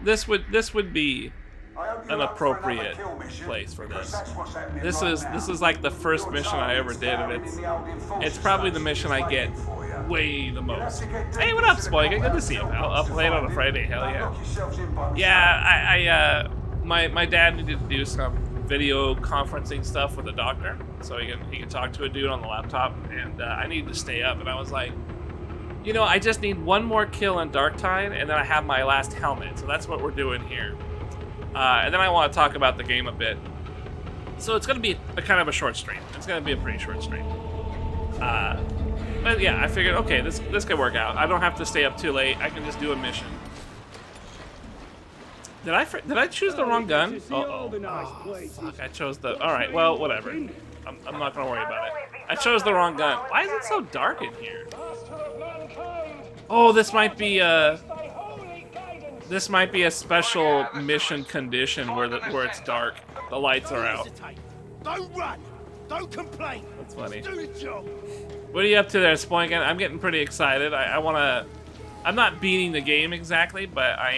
this would be an appropriate place for this. This is like the first mission I ever did, and it's probably the mission I get way the most. Hey, what up, Spoiga? Good to see you, pal. Up late on a Friday, hell yeah. Yeah, my dad needed to do some video conferencing stuff with a doctor, so he can talk to a dude on the laptop, and I needed to stay up, and I was like, you know, I just need one more kill in Darktide, and then I have my last helmet, so that's what we're doing here. And then I want to talk about the game a bit. So it's going to be a kind of a short stream. It's going to be a pretty short stream. But yeah, I figured, okay, this could work out. I don't have to stay up too late. I can just do a mission. Did I choose the wrong gun? Oh, fuck, I chose the... Alright, well, whatever. I'm not going to worry about it. I chose the wrong gun. Why is it so dark in here? Oh, this might be a special mission condition where it's dark. The lights are out. Don't run. Don't complain. That's funny. Do the job. What are you up to there, Spoinkin? I'm getting pretty excited. I'm not beating the game exactly, but I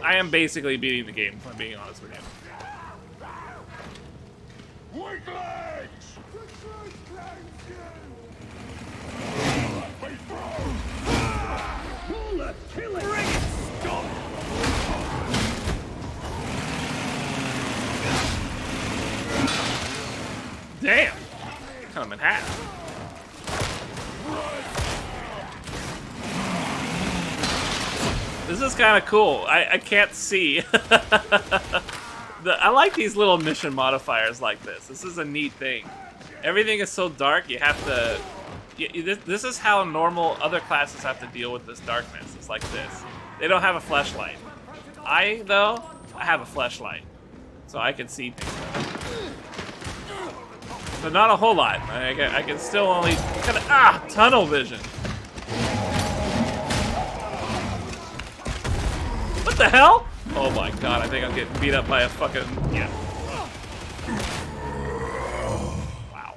am basically beating the game, if I'm being honest with you. Weak legs. Damn! Cut him in half. This is kind of cool. I can't see. I like these little mission modifiers like this. This is a neat thing. Everything is so dark, you have to... This is how normal other classes have to deal with this darkness. It's like this. They don't have a flashlight. I have a flashlight. So I can see things. But not a whole lot. I can still only kind of tunnel vision. What the hell? Oh my god! I think I'm getting beat up by a fucking Wow.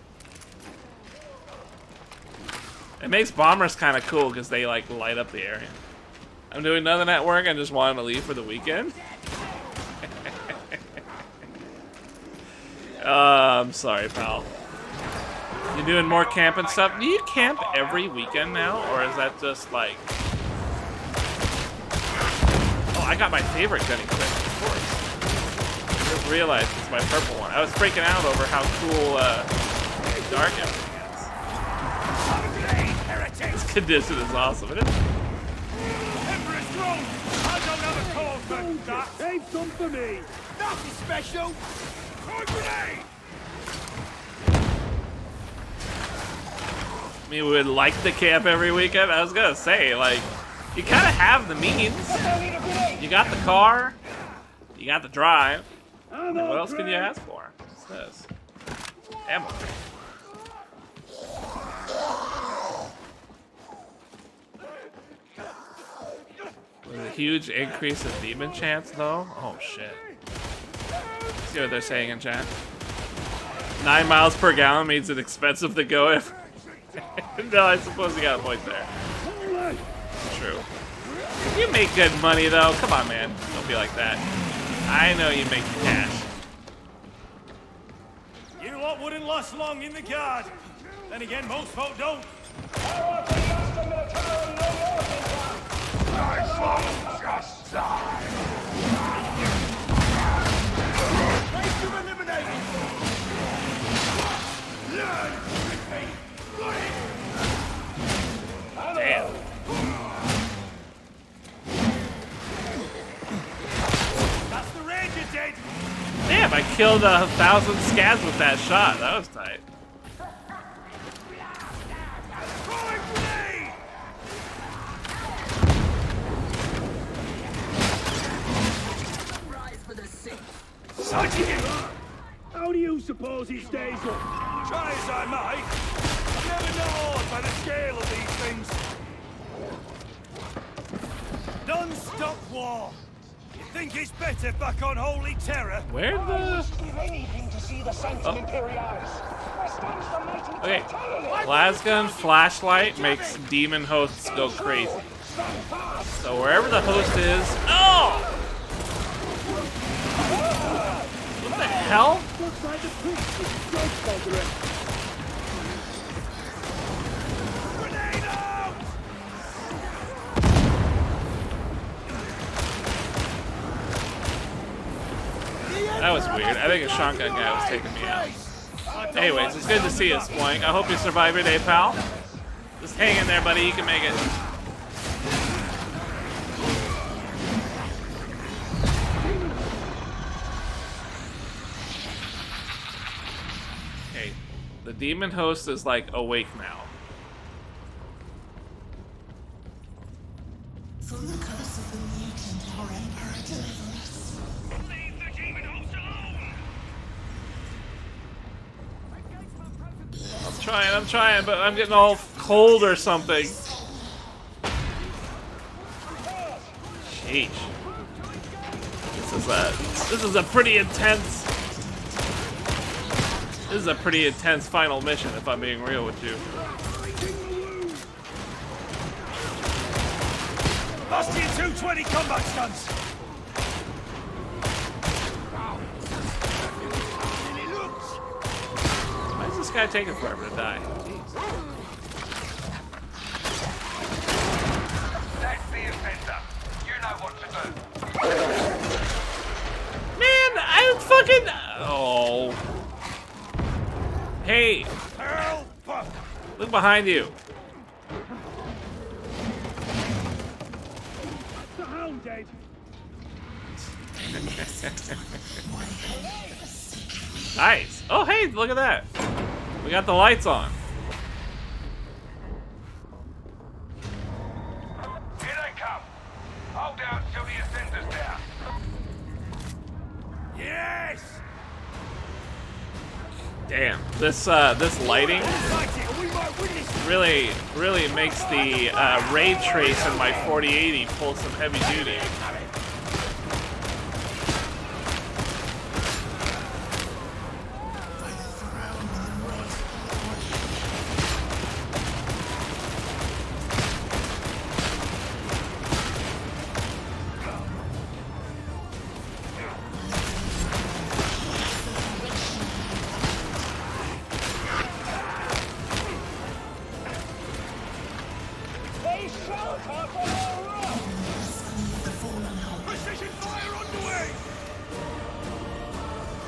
It makes bombers kind of cool because they like light up the area. I'm doing nothing at work. I just wanted to leave for the weekend. I'm sorry, pal. You doing more camping stuff? Do you camp every weekend now, or is that just like... Oh, I got my favorite gunning trick, of course. I just realized it's my purple one. I was freaking out over how cool dark everything is. This condition is awesome, isn't it? Emperor's throne. I don't have a call for that. Save some for me. Nothing special. Grenade. I mean, we would like to camp every weekend. I was gonna say, like, you kind of have the means. You got the car, you got the drive. What else can you ask for? What's this? Ammo. With a huge increase in demon chance, though. Oh shit. See what they're saying in chat. 9 miles per gallon means it's expensive to go if... No, I suppose you got a point there. True. You make good money, though. Come on, man. Don't be like that. I know you make cash. You lot wouldn't last long in the guard. Then again, most folk don't. Nice one. Just die. Damn. That's the ranger dead. Damn, I killed 1,000 scads with that shot. That was tight. How do you suppose he stays up? Try as I might, I never know by the scale of these things. Non-stop war. You think it's better back on Holy Terror? Where the... Okay. Lasgun flashlight makes demon hosts go crazy. So wherever the host is, oh! What the hell? That was weird. I think a shotgun guy was taking me out. Anyways, it's good to see you, Spoink. I hope you survive your day, pal. Just hang in there, buddy. You can make it. Okay. The demon host is, like, awake now. From the curse of the mutant, our emperor deliver us. Leave the demon host alone! I'm trying, but I'm getting all cold or something. Sheesh. This is a pretty intense. This is a pretty intense final mission, if I'm being real with you. Bastian 220 combat stunts! Why is this guy taking forever to die? That's the offender. You know what to do. Man, I fucking... Oh. Hey, Help! look behind you. The hound dead. Nice. Oh, hey, look at that. We got the lights on. Here they come. Hold out till the ascender's down. Yes! Damn, this lighting really makes the ray trace in my 4080 pull some heavy duty.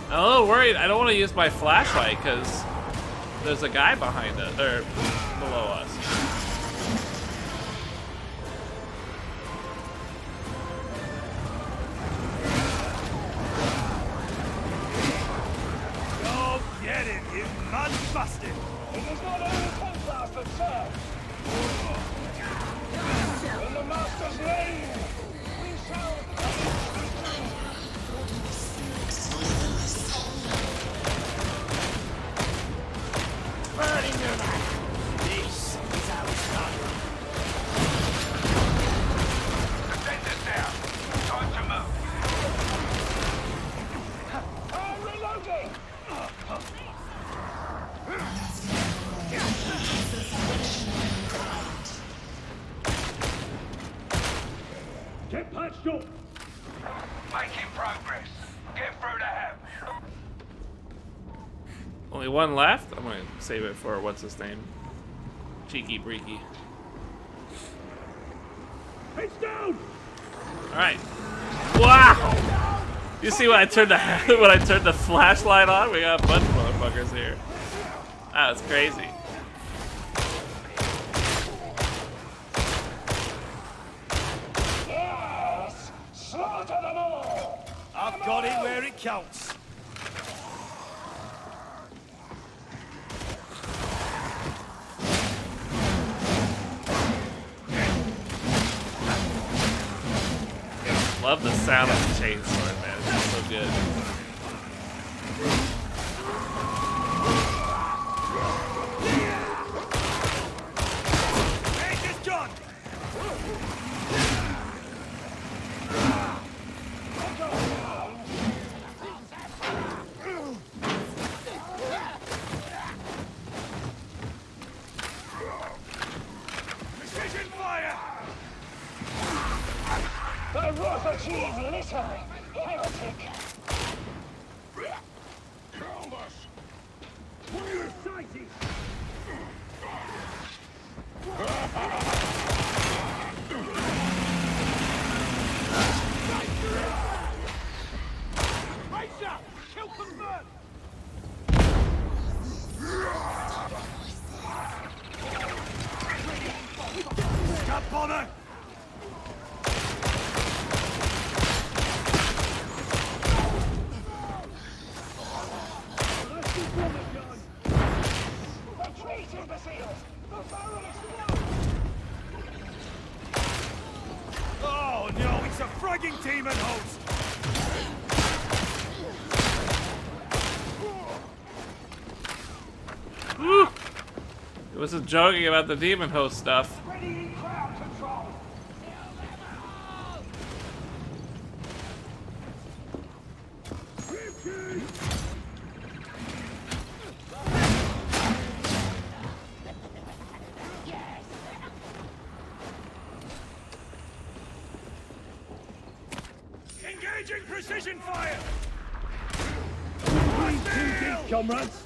I'm a little worried. I don't want to use my flashlight because there's a guy behind us, or below us. Go get him, you mad bastard! It is not only Templar, but sir. In the Master's name, we shall... Burning your life. This is how it's done. Defenders down. Time to move. I'm reloading. Get patched up. Making progress. Get through the ham. Only one left? I'm gonna save it for what's his name? Cheeky Breaky. Heads down. Alright. Wow! You see when I turned the when I turned the flashlight on? We got a bunch of motherfuckers here. That was crazy. Yes! Slaughter them all! I've got it where it counts. Love the sound of the chainsaw, man. It's so good. Hey, it's done! Precision fire! A wrath achieve Lothire, heretic. Exciting. Racer, kill confirmed. Can't bother. Retreat, imbeciles! The barrel explodes! Oh no, it's a fragging demon host! Woo! It was just joking about the demon host stuff. Ready in crowd control! Engaging precision fire! Comrades!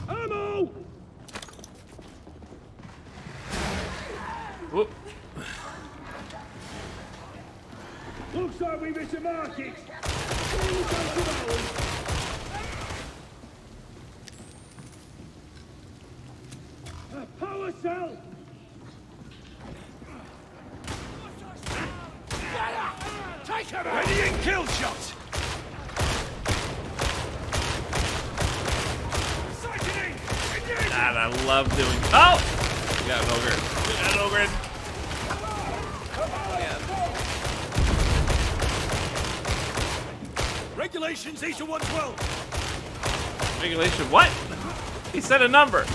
Ammo! Whoop. Looks like we missed a market! A power cell! Take him! Ready in kill shot! Sighting! Engage! God, I love doing. Oh! We got an ogre. We got an ogre. Regulations E to 112. Regulation what? He said a number.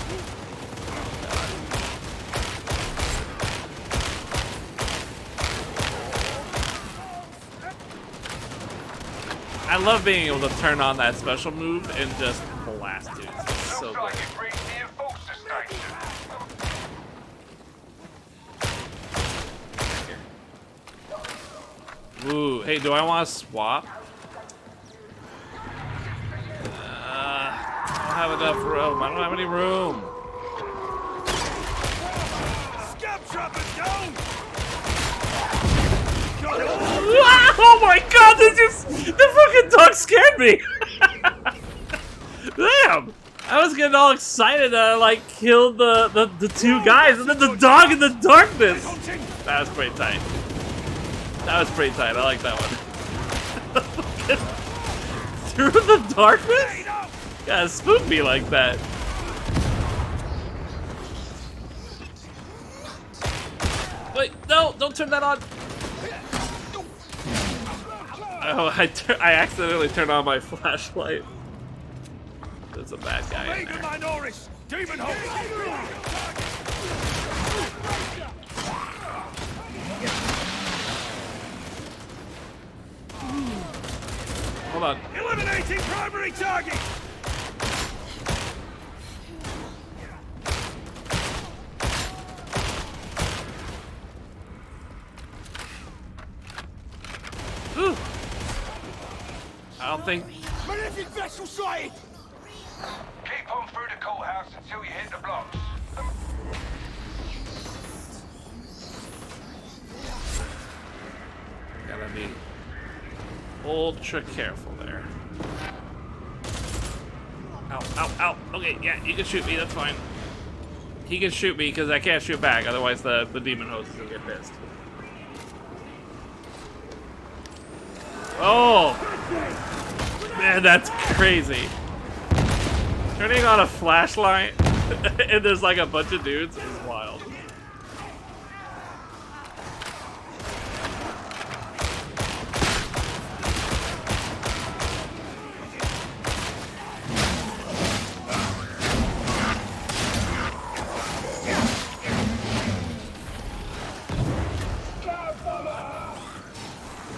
I love being able to turn on that special move and just blast dudes. It's so good. Ooh, hey, do I want to swap? I don't have enough room. I don't have any room. Scab trap is down! Oh my god, the fucking dog scared me! Damn! I was getting all excited that I like killed the two guys and then the dog in the darkness! That was pretty tight. That was pretty tight, I like that one. Through the darkness? Gotta spook me like that. Wait, no, don't turn that on. Oh, I accidentally turned on my flashlight. There's a bad guy in there. Minoris, demon host. Hold on. Eliminating primary target. Ooh. I don't think. Malefic vessel sighted. Keep on through the courthouse until you hit the blocks. Gotta be ultra careful there. Ow, ow, ow. Okay, yeah, you can shoot me, that's fine. He can shoot me because I can't shoot back, otherwise the demon host is gonna get pissed. Oh! Man, that's crazy. Turning on a flashlight and there's like a bunch of dudes is wild.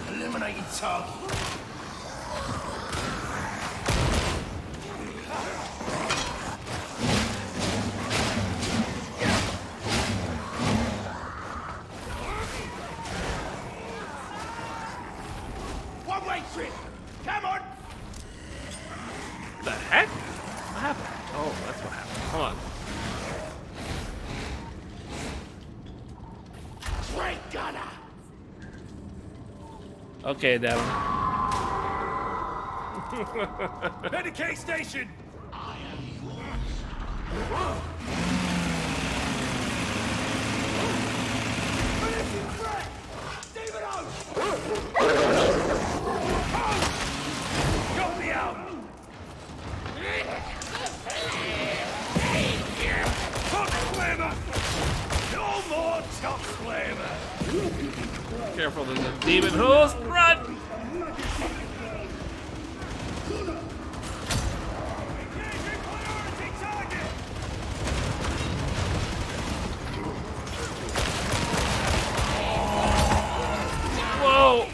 Eliminating target. heck? What happened? Oh, that's what happened. Hold on. Great gunner! Okay, Devin. Medicaid station! Got me out! Top slammer! No more top slammer! Careful, there's a demon host. Run! Engaging priority target! Whoa!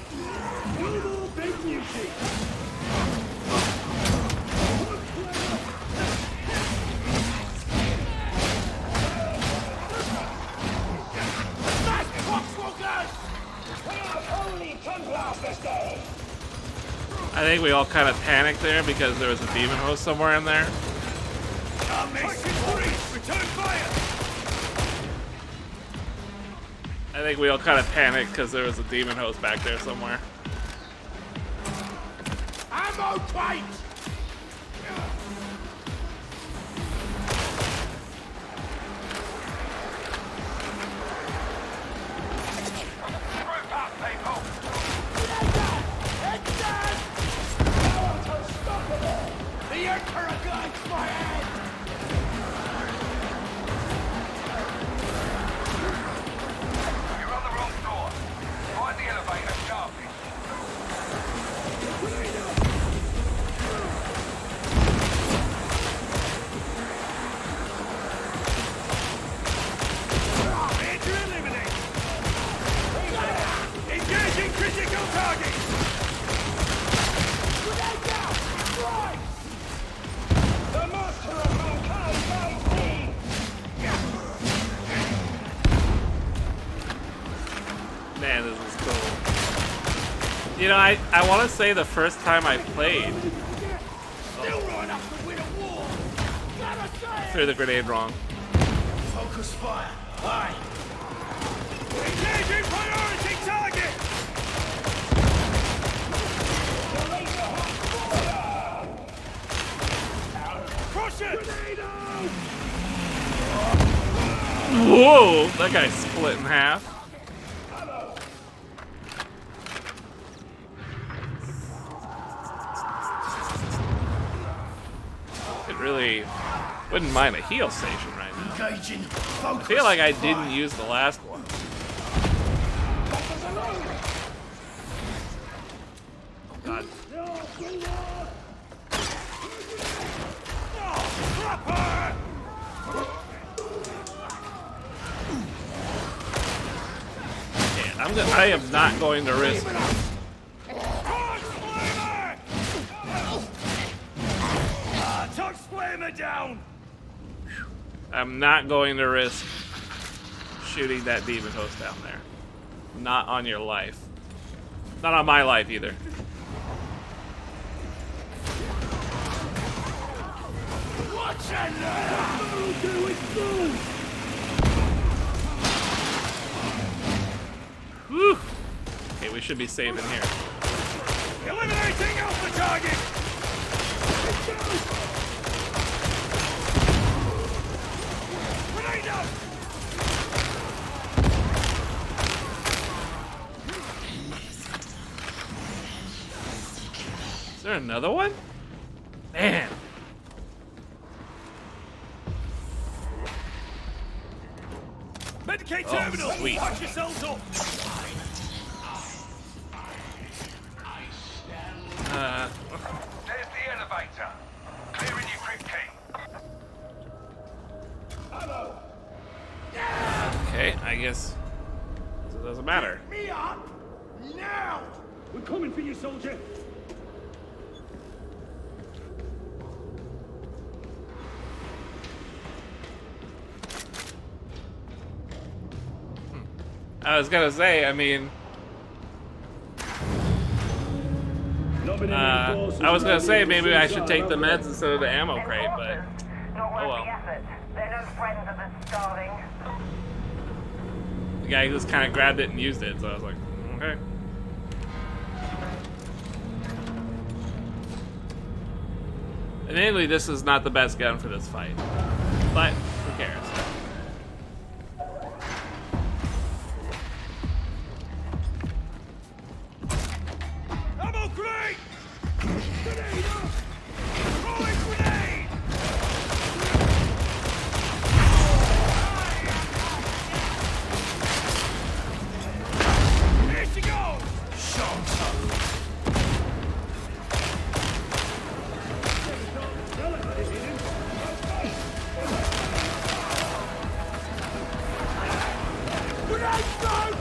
No more big music! I think we all kind of panicked there because there was a demon host somewhere in there. Return fire! I think we all kind of panicked because there was a demon host back there somewhere. Ammo plate! Group up, people. The Emperor guides my hand! You're on the wrong floor. Find the elevator sharply. Enter eliminate! Engaging critical target! The master of mankind guides me! Man, this is cool. You know, I want to say the first time I played Still right up to win a war! Gotta say threw the grenade wrong. Focus fire! Aye! Engaging priority target! Crush it! Whoa! That guy split in half. It really wouldn't mind a heal station right now. Engaging I feel like I didn't use the last one. Oh God. Man, I am not going to risk. Tuck slammer down! I'm not going to risk shooting that demon host down there. Not on your life. Not on my life either. Watch and learn! Whew. Okay, we should be safe in here. Eliminating alpha target! Grenade out! Is there another one? Man. Medicate Oh, terminal! sweet. Watch yourselves up! There's the elevator. Clearing your crypt key. Okay, I guess it doesn't matter. Me up! Now! We're coming for you, soldier! I was gonna say, I mean, I was gonna say maybe I should take the meds instead of the ammo crate, but oh well. They're no friends of the starving. The guy just kind of grabbed it and used it, so I was like, okay. Admittedly, this is not the best gun for this fight, but who cares? Ammo grenade! Grenade up! Throwing grenade! Here she goes! Grenade thrown!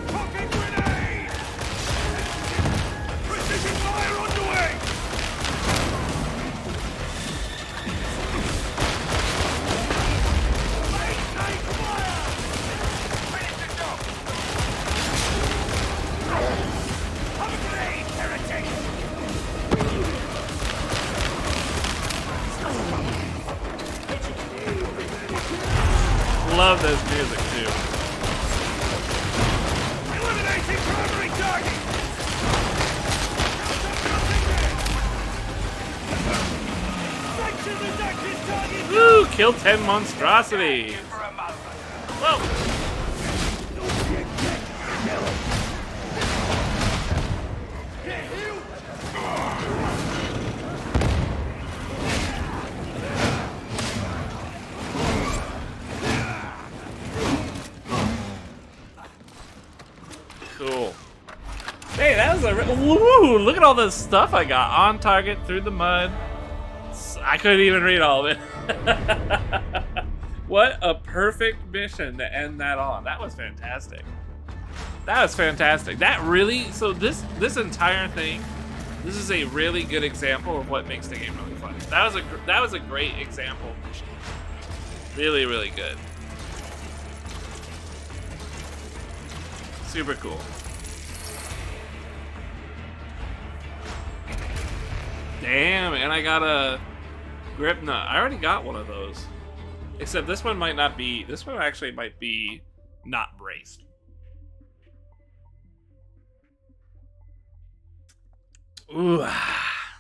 Pocket grenade! Precision fire underway! Maintain fire! Finish the job. Have a grenade, heretic! Love this music too. Eliminating primary target! Section redacted target! Woo! Kill 10 monstrosities. For a moment. Whoa! Cool. Hey, that was a woo! Look at all this stuff I got on target through the mud. I couldn't even read all of it. What a perfect mission to end that on. That was fantastic. That was fantastic. That really, so this entire thing, this is a really good example of what makes the game really fun. That was a great example of mission. Really, really good. Super cool. Damn, and I got a grip nut. I already got one of those. Except this one might not be, this one actually might be not braced. Ooh,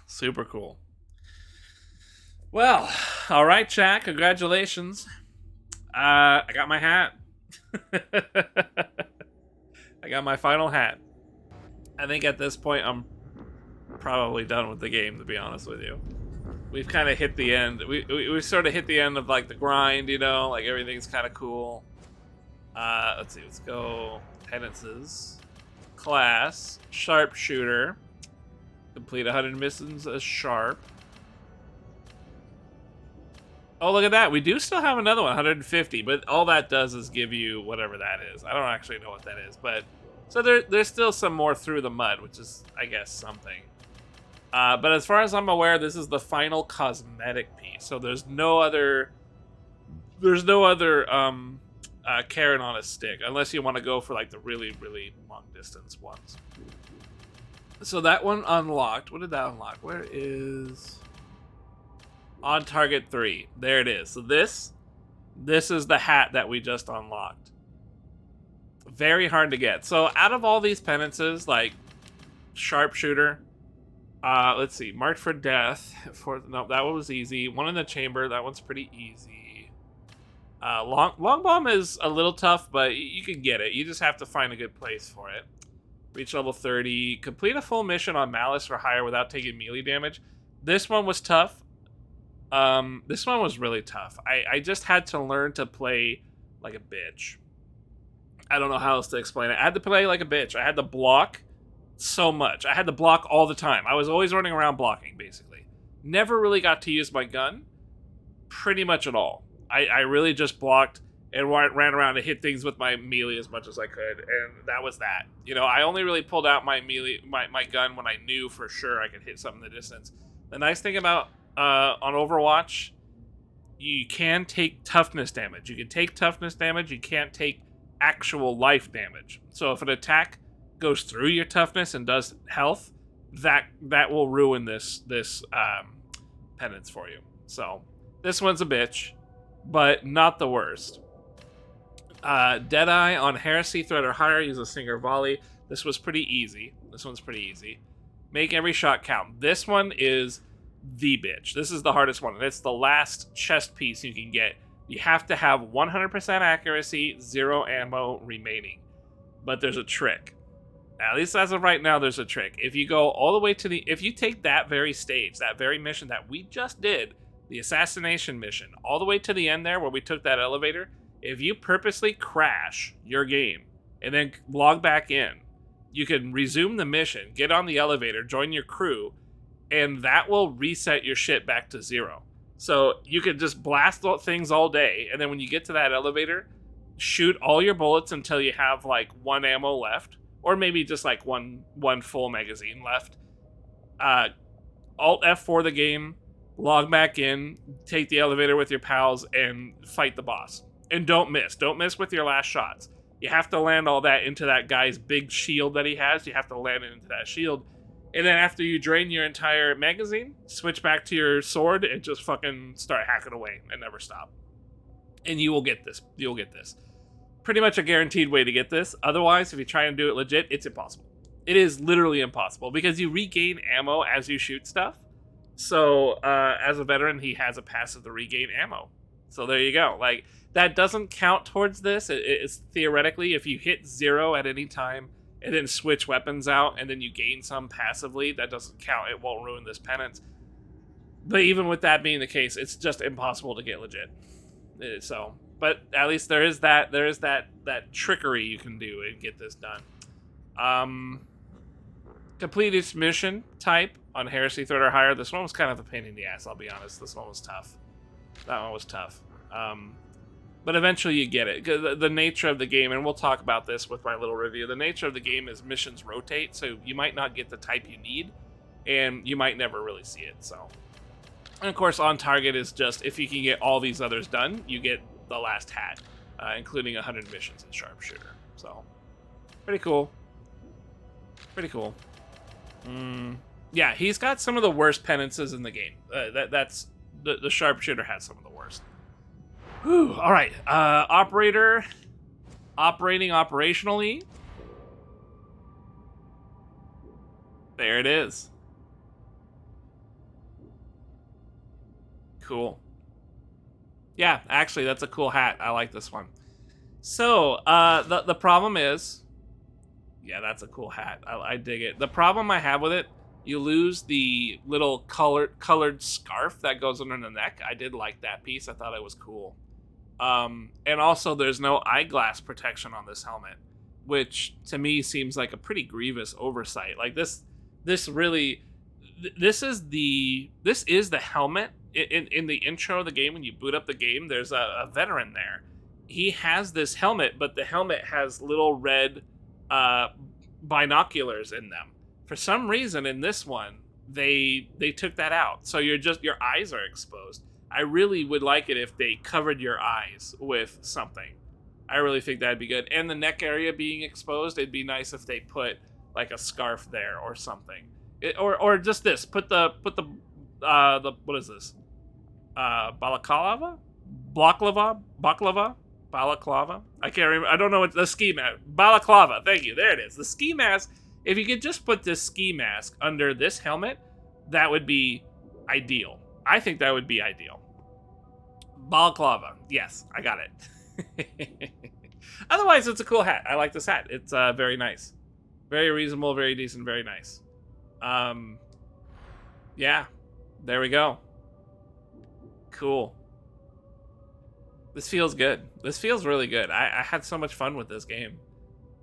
super cool. Well, all right, chat, congratulations. I got my hat. I got my final hat. I think at this point I'm probably done with the game, to be honest with you. We've kind of hit the end. We sort of hit the end of like the grind, you know, like everything's kind of cool. Let's see, let's go penances, class, sharpshooter, complete 100 missions as sharp. Oh, look at that. We do still have another one, 150, but all that does is give you whatever that is. I don't actually know what that is, but so there's still some more through the mud, which is, I guess, something. But as far as I'm aware, this is the final cosmetic piece. So there's no other carrot on a stick, unless you want to go for like the really, really long distance ones. So that one unlocked. What did that unlock? Where is on target 3? There it is. So this is the hat that we just unlocked. Very hard to get. So out of all these penances, like sharpshooter, let's see, marked for death. No, that one was easy. One in the chamber. That one's pretty easy. Long bomb is a little tough, but you can get it. You just have to find a good place for it. Reach level 30. Complete a full mission on Malice or higher without taking melee damage. This one was tough. This one was really tough. I just had to learn to play like a bitch. I don't know how else to explain it. I had to play like a bitch. I had to block so much. I had to block all the time. I was always running around blocking, basically. Never really got to use my gun pretty much at all. I really just blocked and ran around and hit things with my melee as much as I could, and that was that. You know, I only really pulled out my melee, my gun when I knew for sure I could hit something in the distance. The nice thing about on Overwatch, you can take toughness damage. You can take toughness damage. You can't take actual life damage. So if an attack goes through your toughness and does health, that will ruin this penance for you. So this one's a bitch, but not the worst. Deadeye on Heresy threat or higher, use a Singer Volley. This was pretty easy. This one's pretty easy. Make every shot count. This one is the bitch. This is the hardest one, and it's the last chest piece you can get. You have to have 100% accuracy, 0 ammo remaining. But there's a trick. At least as of right now, there's a trick. If you go all the way to if you take that very stage, that very mission that we just did, the assassination mission, all the way to the end there where we took that elevator, if you purposely crash your game and then log back in, you can resume the mission, get on the elevator, join your crew, and that will reset your shit back to 0. So you could just blast things all day, and then when you get to that elevator, shoot all your bullets until you have like 1 ammo left, or maybe just like one full magazine left. Alt F4 the game, log back in, take the elevator with your pals, and fight the boss. And don't miss. Don't miss with your last shots. You have to land all that into that guy's big shield that he has. You have to land it into that shield. And then after you drain your entire magazine, switch back to your sword and just fucking start hacking away and never stop. And you will get this. You'll get this. Pretty much a guaranteed way to get this. Otherwise, if you try and do it legit, it's impossible. It is literally impossible because you regain ammo as you shoot stuff. So as a veteran, he has a passive to regain ammo. So there you go. Like, that doesn't count towards this. It's theoretically, if you hit 0 at any time and then switch weapons out and then you gain some passively, that doesn't count. It won't ruin this penance. But even with that being the case, it's just impossible to get legit. So, but at least there is that trickery you can do and get this done. Complete each mission type on Heresy threat or higher. This one was kind of a pain in the ass, I'll be honest. This one was tough. That one was tough. But eventually you get it. The nature of the game, and we'll talk about this with my little review, the nature of the game is missions rotate, so you might not get the type you need, and you might never really see it. So, and of course, on target is just, if you can get all these others done, you get the last hat, including 100 missions in Sharpshooter. So, pretty cool. Pretty cool. Yeah, he's got some of the worst penances in the game. That's the Sharpshooter has some of the worst. Whew, all right, operator, operationally. There it is. Cool. Yeah, actually, that's a cool hat. I like this one. So, the problem is, yeah, that's a cool hat. I dig it. The problem I have with it, you lose the little colored scarf that goes under the neck. I did like that piece. I thought it was cool. And also, there's no eyeglass protection on this helmet, which to me seems like a pretty grievous oversight. Like this is the helmet in the intro of the game. When you boot up the game, there's a veteran there. He has this helmet, but the helmet has little red binoculars in them. For some reason, in this one, they took that out, so your eyes are exposed. I really would like it if they covered your eyes with something. I really think that'd be good. And the neck area being exposed, it'd be nice if they put like a scarf there or something. Or just this. Put the what is this? Balaclava? Baklava? I can't remember. I don't know what the ski mask. Balaclava. Thank you. There it is. The ski mask. If you could just put this ski mask under this helmet, that would be ideal. I think that would be ideal. Balaclava. Yes, I got it. Otherwise, it's a cool hat. I like this hat. It's very nice. Very reasonable, very decent, very nice. Yeah, there we go. Cool. This feels good. This feels really good. I had so much fun with this game.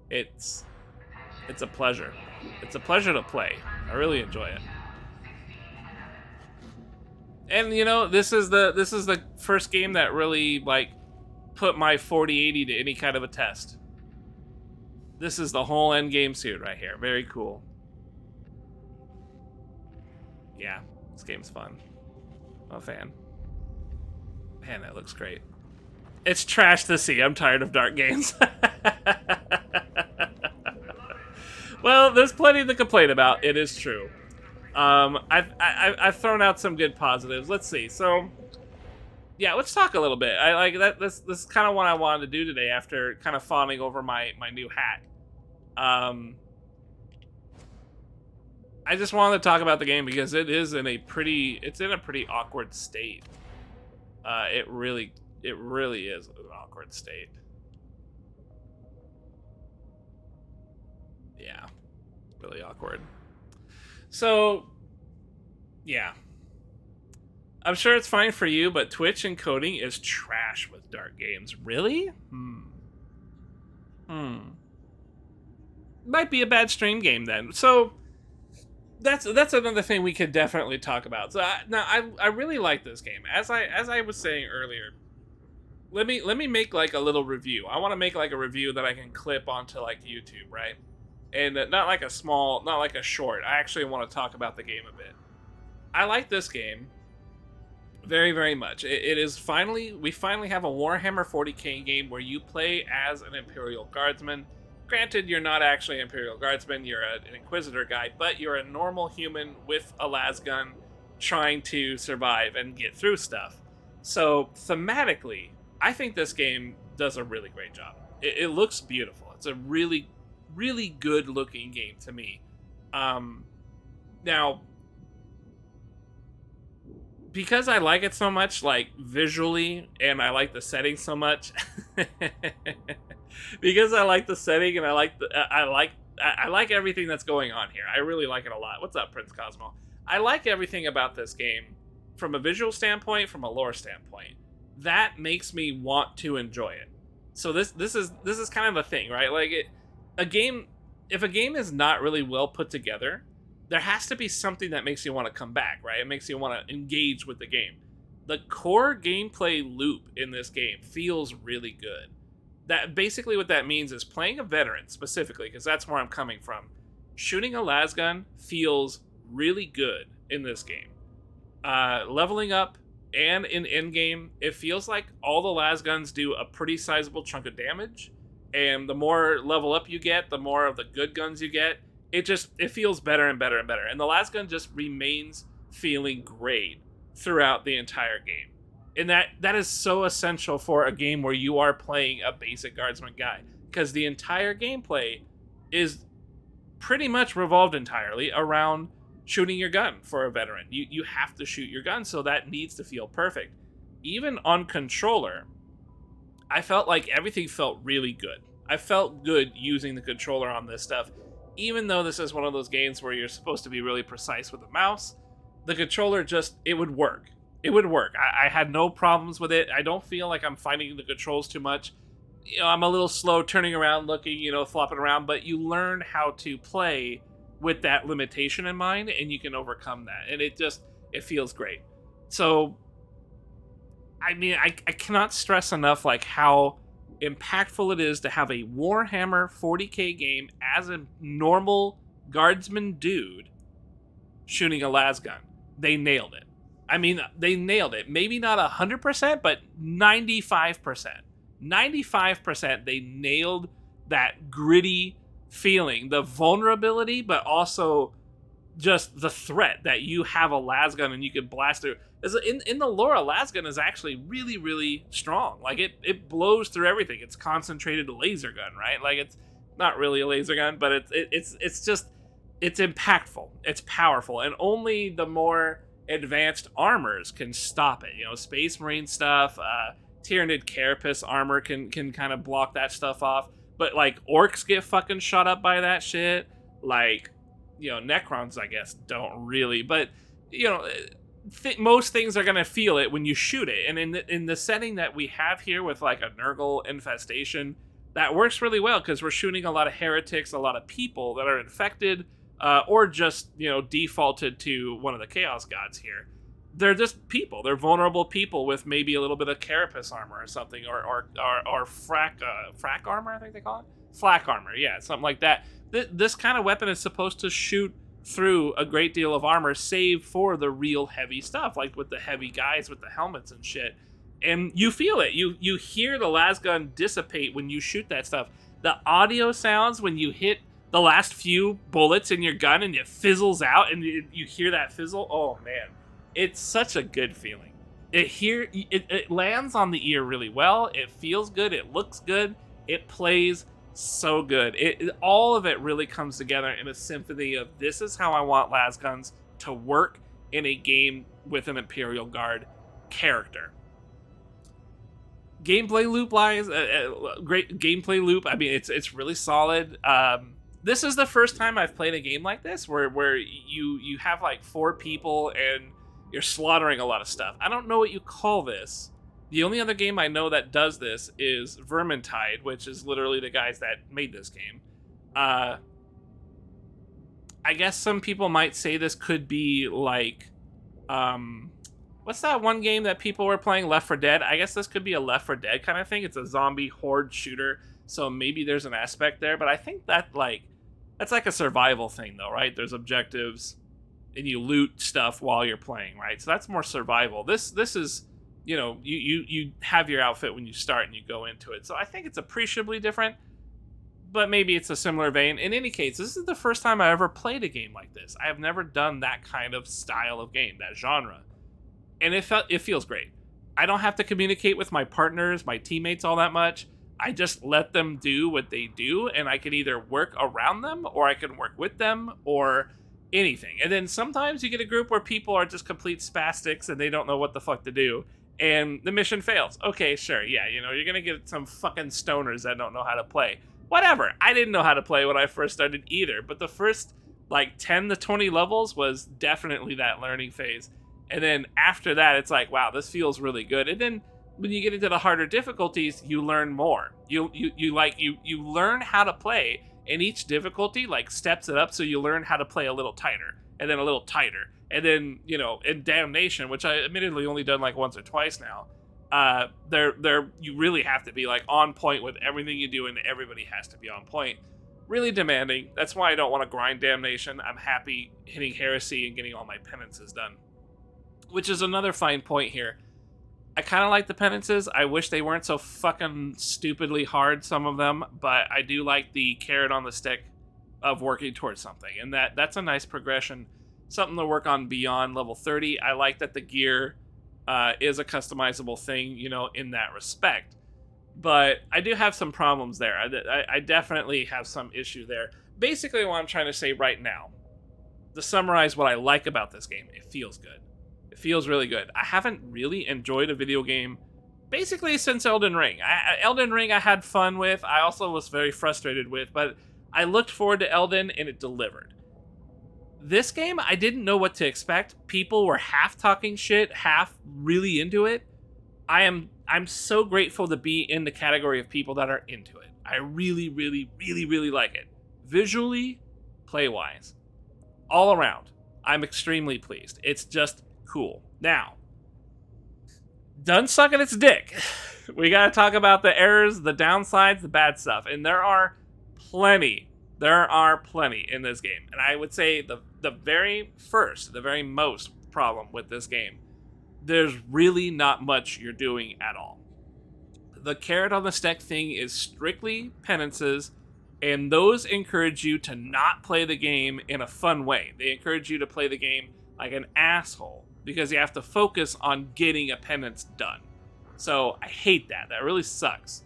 It's a pleasure. It's a pleasure to play. I really enjoy it. And you know, this is the first game that really like put my 4080 to any kind of a test. This is the whole end game suit right here. Very cool. Yeah, this game's fun. I'm a fan. Man, that looks great. It's trash to see. I'm tired of dark games. Well, there's plenty to complain about. It is true. I've thrown out some good positives. Let's see. So, yeah, let's talk a little bit. I like that. This is kind of what I wanted to do today after kind of fawning over my new hat. I just wanted to talk about the game because it's in a pretty awkward state. It really is an awkward state. Yeah, really awkward. So, yeah. I'm sure it's fine for you, but Twitch encoding is trash with dark games. Really? Might be a bad stream game then. So, that's another thing we could definitely talk about. So I really like this game. As I was saying earlier, let me make like a little review. I want to make like a review that I can clip onto like YouTube, right? And not like a short. I actually want to talk about the game a bit. I like this game very, very much. It is we finally have a Warhammer 40k game where you play as an Imperial Guardsman. Granted, you're not actually an Imperial Guardsman, you're an Inquisitor guy, but you're a normal human with a lasgun trying to survive and get through stuff. So, thematically, I think this game does a really great job. It looks beautiful. It's a really, really good looking game to me. Now, because I like it so much, like visually, and I like the setting so much, because I like the setting and I like everything that's going on here. I really like it a lot. What's up, Prince Cosmo? I like everything about this game from a visual standpoint, from a lore standpoint. That makes me want to enjoy it. So this is kind of a thing, right? Like if a game is not really well put together, there has to be something that makes you want to come back, right? It makes you want to engage with the game. The core gameplay loop in this game feels really good. That basically what that means is playing a veteran specifically, because that's where I'm coming from. Shooting a lasgun feels really good in this game. Leveling up and in endgame, it feels like all the lasguns do a pretty sizable chunk of damage. And the more level up you get, the more of the good guns you get. It feels better and better and better. And the lasgun just remains feeling great throughout the entire game. And that is so essential for a game where you are playing a basic guardsman guy, because the entire gameplay is pretty much revolved entirely around shooting your gun for a veteran. You have to shoot your gun, so that needs to feel perfect. Even on controller, I felt like everything felt really good. I felt good using the controller on this stuff, even though this is one of those games where you're supposed to be really precise with the mouse. The controller it would work. It would work. I had no problems with it. I don't feel like I'm fighting the controls too much. You know, I'm a little slow turning around, looking, flopping around, but you learn how to play with that limitation in mind, and you can overcome that. And it feels great. So, I mean, I cannot stress enough, like, how impactful it is to have a Warhammer 40k game as a normal guardsman dude shooting a lasgun. They nailed it. I mean, they nailed it. Maybe not 100%, but 95%. 95% they nailed that gritty feeling, the vulnerability, but also just the threat that you have a lasgun and you can blast through. In the lore, a lasgun is actually really, really strong. Like, it blows through everything. It's concentrated laser gun, right? Like, it's not really a laser gun, but it's impactful. It's powerful, and only the more advanced armors can stop it. Space Marine stuff, Tyranid Carapace armor can kind of block that stuff off. But, like, orcs get fucking shot up by that shit. Like, Necrons, I guess, don't really. But, most things are going to feel it when you shoot it. And in the setting that we have here with, like, a Nurgle infestation, that works really well because we're shooting a lot of heretics, a lot of people that are infected, or just, defaulted to one of the Chaos Gods here. They're just people. They're vulnerable people with maybe a little bit of carapace armor or something, or frac armor, I think they call it? Flak armor, yeah, something like that. This kind of weapon is supposed to shoot through a great deal of armor, save for the real heavy stuff, like with the heavy guys with the helmets and shit. and you feel it. You hear the lasgun dissipate when you shoot that stuff. The audio sounds when you hit the last few bullets in your gun and it fizzles out and you hear that fizzle. Oh man, it's such a good feeling. It lands on the ear really well. It feels good. It looks good. It plays so good. All of it really comes together in a symphony of this is how I want lasguns to work in a game with an Imperial Guard character. Gameplay loop wise, great gameplay loop. I mean, it's really solid. This is the first time I've played a game like this where you have like 4 people and you're slaughtering a lot of stuff. I don't know what you call this. The only other game I know that does this is Vermintide, which is literally the guys that made this game. I guess some people might say this could be like, what's that one game that people were playing, Left 4 Dead? I guess this could be a Left 4 Dead kind of thing. It's a zombie horde shooter, so maybe there's an aspect there. But I think that's like a survival thing, though, right? There's objectives, and you loot stuff while you're playing, right? So that's more survival. This is, you know, you have your outfit when you start and you go into it. So I think it's appreciably different, but maybe it's a similar vein. In any case, this is the first time I ever played a game like this. I have never done that kind of style of game, that genre. And it feels great. I don't have to communicate with my partners, my teammates all that much. I just let them do what they do, and I can either work around them, or I can work with them, or anything. And then sometimes you get a group where people are just complete spastics and they don't know what the fuck to do, and the mission fails. Okay, sure, yeah, you know, you're gonna get some fucking stoners that don't know how to play. Whatever, I didn't know how to play when I first started either, but the first, like, 10 to 20 levels was definitely that learning phase. And then after that, it's like, wow, this feels really good. And then when you get into the harder difficulties, you learn more. You learn how to play, and each difficulty like steps it up, so you learn how to play a little tighter, and then a little tighter, and then, you know, in Damnation, which I admittedly only done like once or twice now, you really have to be like on point with everything you do, and everybody has to be on point. Really demanding. That's why I don't want to grind Damnation. I'm happy hitting Heresy and getting all my penances done. Which is another fine point here. I kind of like the penances. I wish they weren't so fucking stupidly hard, some of them, but I do like the carrot on the stick of working towards something, and that's a nice progression, something to work on beyond level 30. I like that the gear is a customizable thing, you know, in that respect, but I do have some problems there. I definitely have some issue there. Basically, what I'm trying to say right now, to summarize what I like about this game, it feels good. It feels really good. I haven't really enjoyed a video game basically since Elden Ring. Elden Ring I had fun with. I also was very frustrated with, but I looked forward to Elden and it delivered. This game, I didn't know what to expect. People were half talking shit, half really into it. I'm so grateful to be in the category of people that are into it. I really, really, really, really like it. Visually, play-wise, all around, I'm extremely pleased. It's just cool. Now, done sucking its dick. We gotta talk about the errors, the downsides, the bad stuff, and there are plenty. There are plenty in this game, and I would say the very most problem with this game, there's really not much you're doing at all. The carrot on the stick thing is strictly penances, and those encourage you to not play the game in a fun way. They encourage you to play the game like an asshole, because you have to focus on getting a penance done. So I hate that. That really sucks.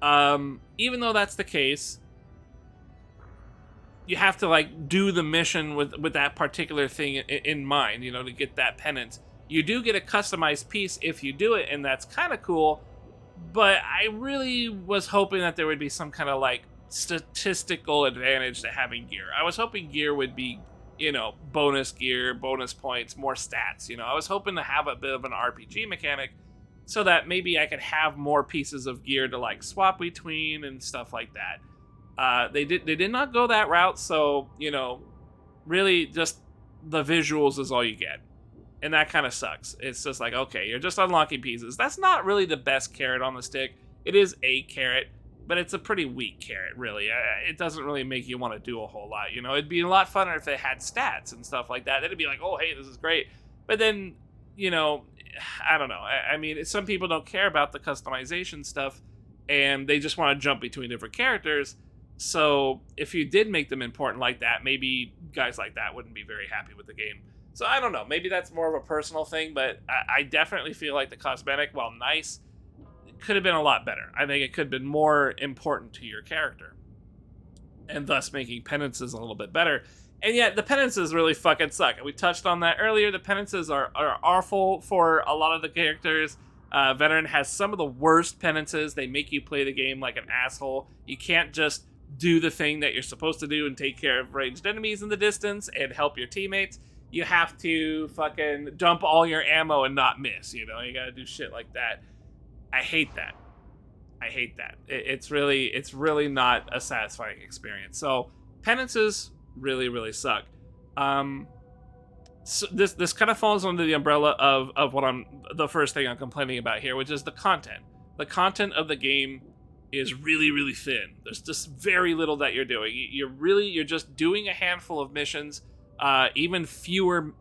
Even though that's the case, you have to like do the mission with that particular thing in mind, you know, to get that penance. You do get a customized piece if you do it, and that's kind of cool. But I really was hoping that there would be some kind of like statistical advantage to having gear. I was hoping gear would be, you know, bonus gear, bonus points, more stats. You know, I was hoping to have a bit of an RPG mechanic so that maybe I could have more pieces of gear to like swap between and stuff like that. They did not go that route, so, you know, really just the visuals is all you get. And that kind of sucks. It's just like, okay, you're just unlocking pieces. That's not really the best carrot on the stick. It is a carrot, but it's a pretty weak carrot, really. It doesn't really make you want to do a whole lot, you know? It'd be a lot funner if it had stats and stuff like that. Then it'd be like, oh, hey, this is great. But then, you know, I don't know. I mean, some people don't care about the customization stuff, and they just want to jump between different characters. So if you did make them important like that, maybe guys like that wouldn't be very happy with the game. So I don't know. Maybe that's more of a personal thing, but I definitely feel like the cosmetic, while nice, could have been a lot better. I think it could have been more important to your character, and thus making penances a little bit better. And yet, the penances really fucking suck. And we touched on that earlier. The penances are awful for a lot of the characters. Veteran has some of the worst penances. They make you play the game like an asshole. You can't just do the thing that you're supposed to do and take care of ranged enemies in the distance and help your teammates. You have to fucking dump all your ammo and not miss, you know? You gotta do shit like that. I hate that. I hate that. It's really not a satisfying experience. So, penances really, really suck. So this kind of falls under the umbrella of what the first thing I'm complaining about here, which is the content. The content of the game is really, really thin. There's just very little that you're doing. You're just doing a handful of missions, even fewer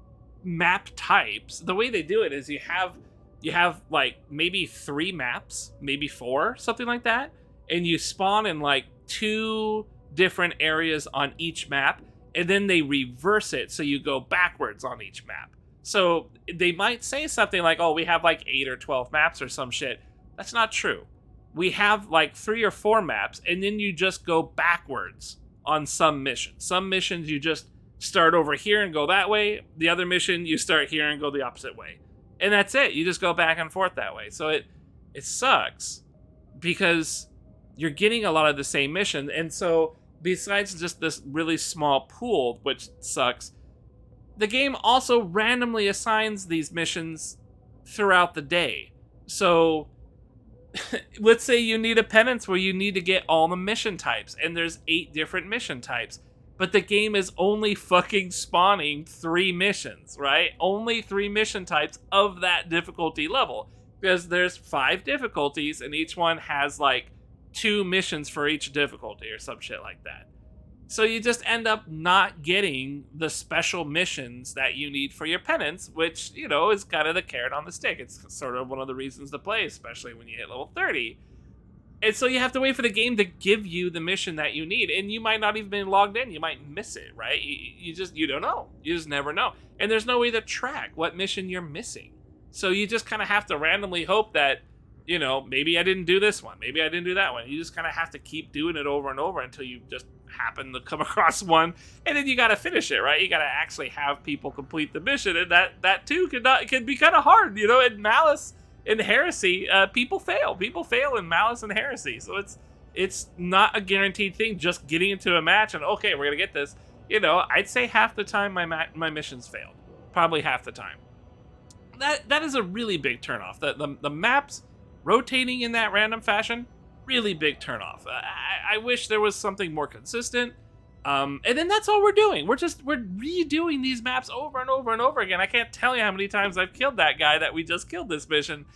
map types. The way they do it is you have like maybe 3 maps, maybe 4, something like that, and you spawn in like 2 different areas on each map, and then they reverse it so you go backwards on each map. So they might say something like, oh, we have like 8 or 12 maps or some shit. That's not true. We have like 3 or 4 maps, and then you just go backwards on some missions. Some missions you just start over here and go that way. The other mission you start here and go the opposite way. And that's it. You just go back and forth that way. So it sucks because you're getting a lot of the same mission. And so besides just this really small pool, which sucks, the game also randomly assigns these missions throughout the day. So let's say you need a penance where you need to get all the mission types, and there's 8 different mission types. But the game is only fucking spawning 3 missions, right? Only 3 mission types of that difficulty level. Because there's 5 difficulties, and each one has like 2 missions for each difficulty or some shit like that. So you just end up not getting the special missions that you need for your penance, which, you know, is kind of the carrot on the stick. It's sort of one of the reasons to play, especially when you hit level 30. And so you have to wait for the game to give you the mission that you need. And you might not even be logged in. You might miss it, right? You don't know. You just never know. And there's no way to track what mission you're missing. So you just kind of have to randomly hope that, you know, maybe I didn't do this one. Maybe I didn't do that one. You just kind of have to keep doing it over and over until you just happen to come across one. And then you got to finish it, right? You got to actually have people complete the mission. And that too can be kind of hard, you know, in Malice. In Heresy, people fail. People fail in Malice and Heresy. So it's not a guaranteed thing just getting into a match and, okay, we're going to get this. You know, I'd say half the time my missions failed. Probably half the time. That is a really big turnoff. The maps rotating in that random fashion, really big turnoff. I wish there was something more consistent. And then that's all we're doing. We're redoing these maps over and over and over again. I can't tell you how many times I've killed that guy that we just killed this mission.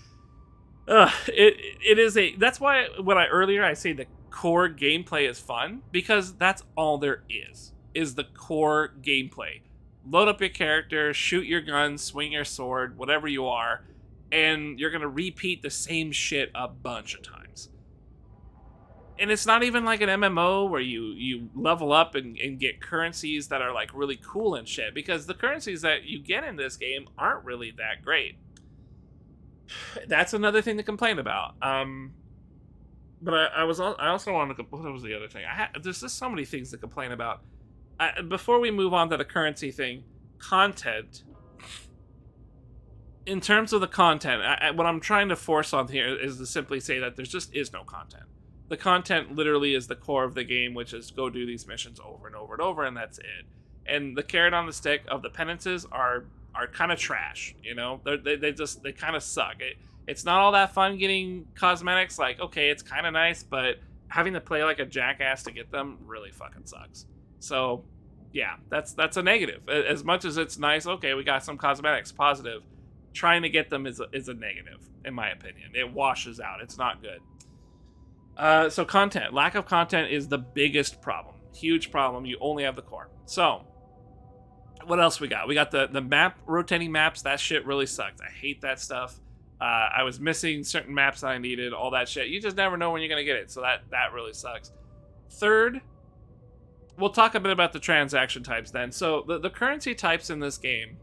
That's why when I say the core gameplay is fun, because that's all there is the core gameplay. Load up your character, shoot your gun, swing your sword, whatever you are, and you're gonna repeat the same shit a bunch of times. And it's not even like an MMO where you level up and get currencies that are like really cool and shit, because the currencies that you get in this game aren't really that great. That's another thing to complain about. But I also wanted to. What was the other thing? There's just so many things to complain about. Before we move on to the currency thing, content. In terms of the content, what I'm trying to force on here is to simply say that there just is no content. The content literally is the core of the game, which is go do these missions over and over and over, and that's it. And the carrot on the stick of the penances are kind of trash, you know? They kind of suck. It's not all that fun getting cosmetics. Like, okay, it's kind of nice, but having to play like a jackass to get them really fucking sucks. So, yeah, that's a negative. As much as it's nice, okay, we got some cosmetics, positive. Trying to get them is a negative, in my opinion. It washes out. It's not good. So content. Lack of content is the biggest problem. Huge problem. You only have the core. So, What else we got? We got the map, rotating maps. That shit really sucked. I hate that stuff. I was missing certain maps that I needed, all that shit. You just never know when you're going to get it, so that really sucks. Third, we'll talk a bit about the transaction types then. So the currency types in this game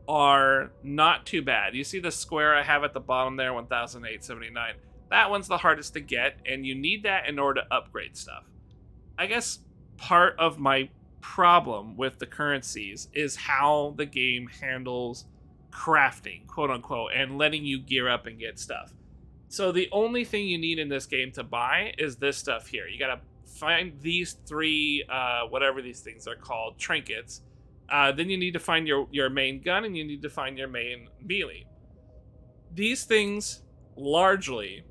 are not too bad. You see the square I have at the bottom there, 1,879. That one's the hardest to get, and you need that in order to upgrade stuff. I guess part of my problem with the currencies is how the game handles crafting, quote unquote, and letting you gear up and get stuff. So the only thing you need in this game to buy is this stuff here. You gotta find these three, whatever these things are called, trinkets. Then you need to find your main gun, and you need to find your main melee. These things largely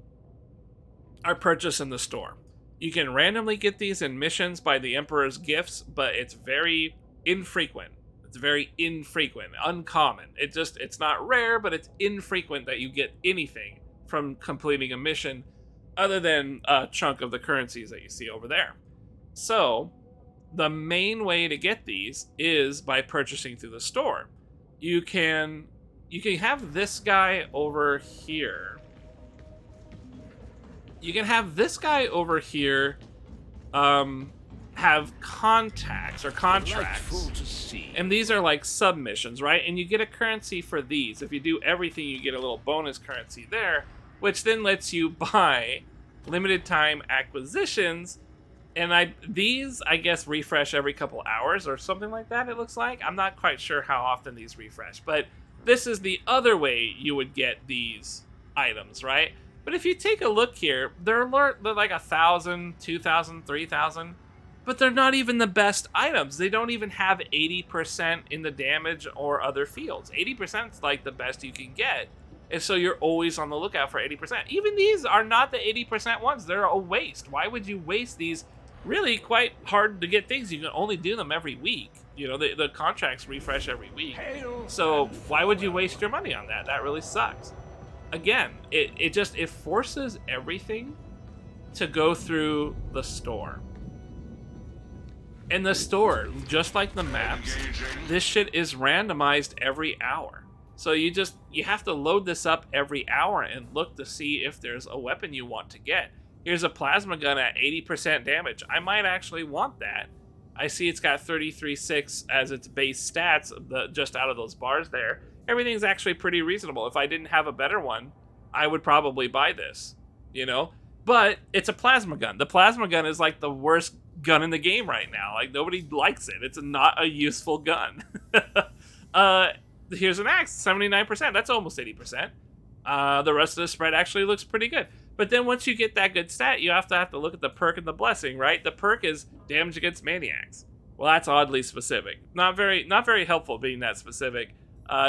are purchased in the store. You can randomly get these in missions by the Emperor's gifts, but it's very infrequent. It's very infrequent, uncommon. It's not rare, but it's infrequent that you get anything from completing a mission other than a chunk of the currencies that you see over there. So the main way to get these is by purchasing through the store. You can have this guy over here. You can have this guy over here have contacts or contracts. And these are like submissions, right? And you get a currency for these. If you do everything, you get a little bonus currency there, which then lets you buy limited time acquisitions. And these, I guess, refresh every couple hours or something like that, it looks like. I'm not quite sure how often these refresh. But this is the other way you would get these items, right? But if you take a look here, they're like 1,000, 2,000, 3,000, but they're not even the best items. They don't even have 80% in the damage or other fields. 80% is like the best you can get, and so you're always on the lookout for 80%. Even these are not the 80% ones. They're a waste. Why would you waste these really quite hard to get things? You can only do them every week. You know, the contracts refresh every week. So why would you waste your money on that? That really sucks. Again, it forces everything to go through the store. And the store, just like the maps, this shit is randomized every hour. So you have to load this up every hour and look to see if there's a weapon you want to get. Here's a plasma gun at 80% damage. I might actually want that. I see it's got 33.6 as its base stats, just out of those bars there. Everything's actually pretty reasonable. If I didn't have a better one, I would probably buy this, you know? But it's a plasma gun. The plasma gun is like the worst gun in the game right now. Like, nobody likes it. It's not a useful gun. Here's an axe, 79%. That's almost 80%. The rest of the spread actually looks pretty good. But then once you get that good stat, you have to look at the perk and the blessing, right? The perk is damage against maniacs. Well, that's oddly specific. Not very helpful being that specific.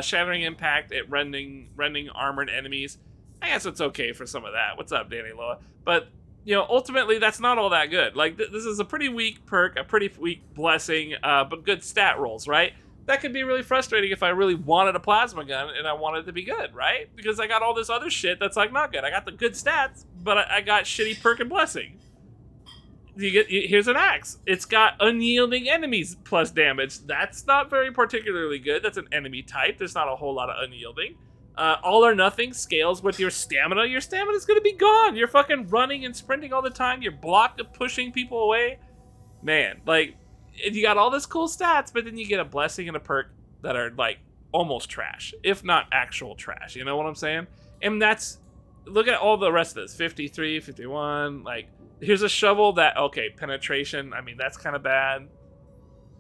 Shattering impact at rending armored enemies. I guess it's okay for some of that. What's up, Danny Loa? But, you know, ultimately, that's not all that good. Like, this is a pretty weak perk, a pretty weak blessing, but good stat rolls, right? That could be really frustrating if I really wanted a plasma gun and I wanted it to be good, right? Because I got all this other shit that's, like, not good. I got the good stats, but I got shitty perk and blessing. Here's an axe. It's got unyielding enemies plus damage. That's not very particularly good. That's an enemy type. There's not a whole lot of unyielding. All or nothing scales with your stamina. Your stamina's gonna be gone. You're fucking running and sprinting all the time. You're pushing people away. Man, like, you got all this cool stats, but then you get a blessing and a perk that are, like, almost trash, if not actual trash. You know what I'm saying? And look at all the rest of this. 53, 51, like, here's a shovel that, okay, penetration, I mean, that's kind of bad.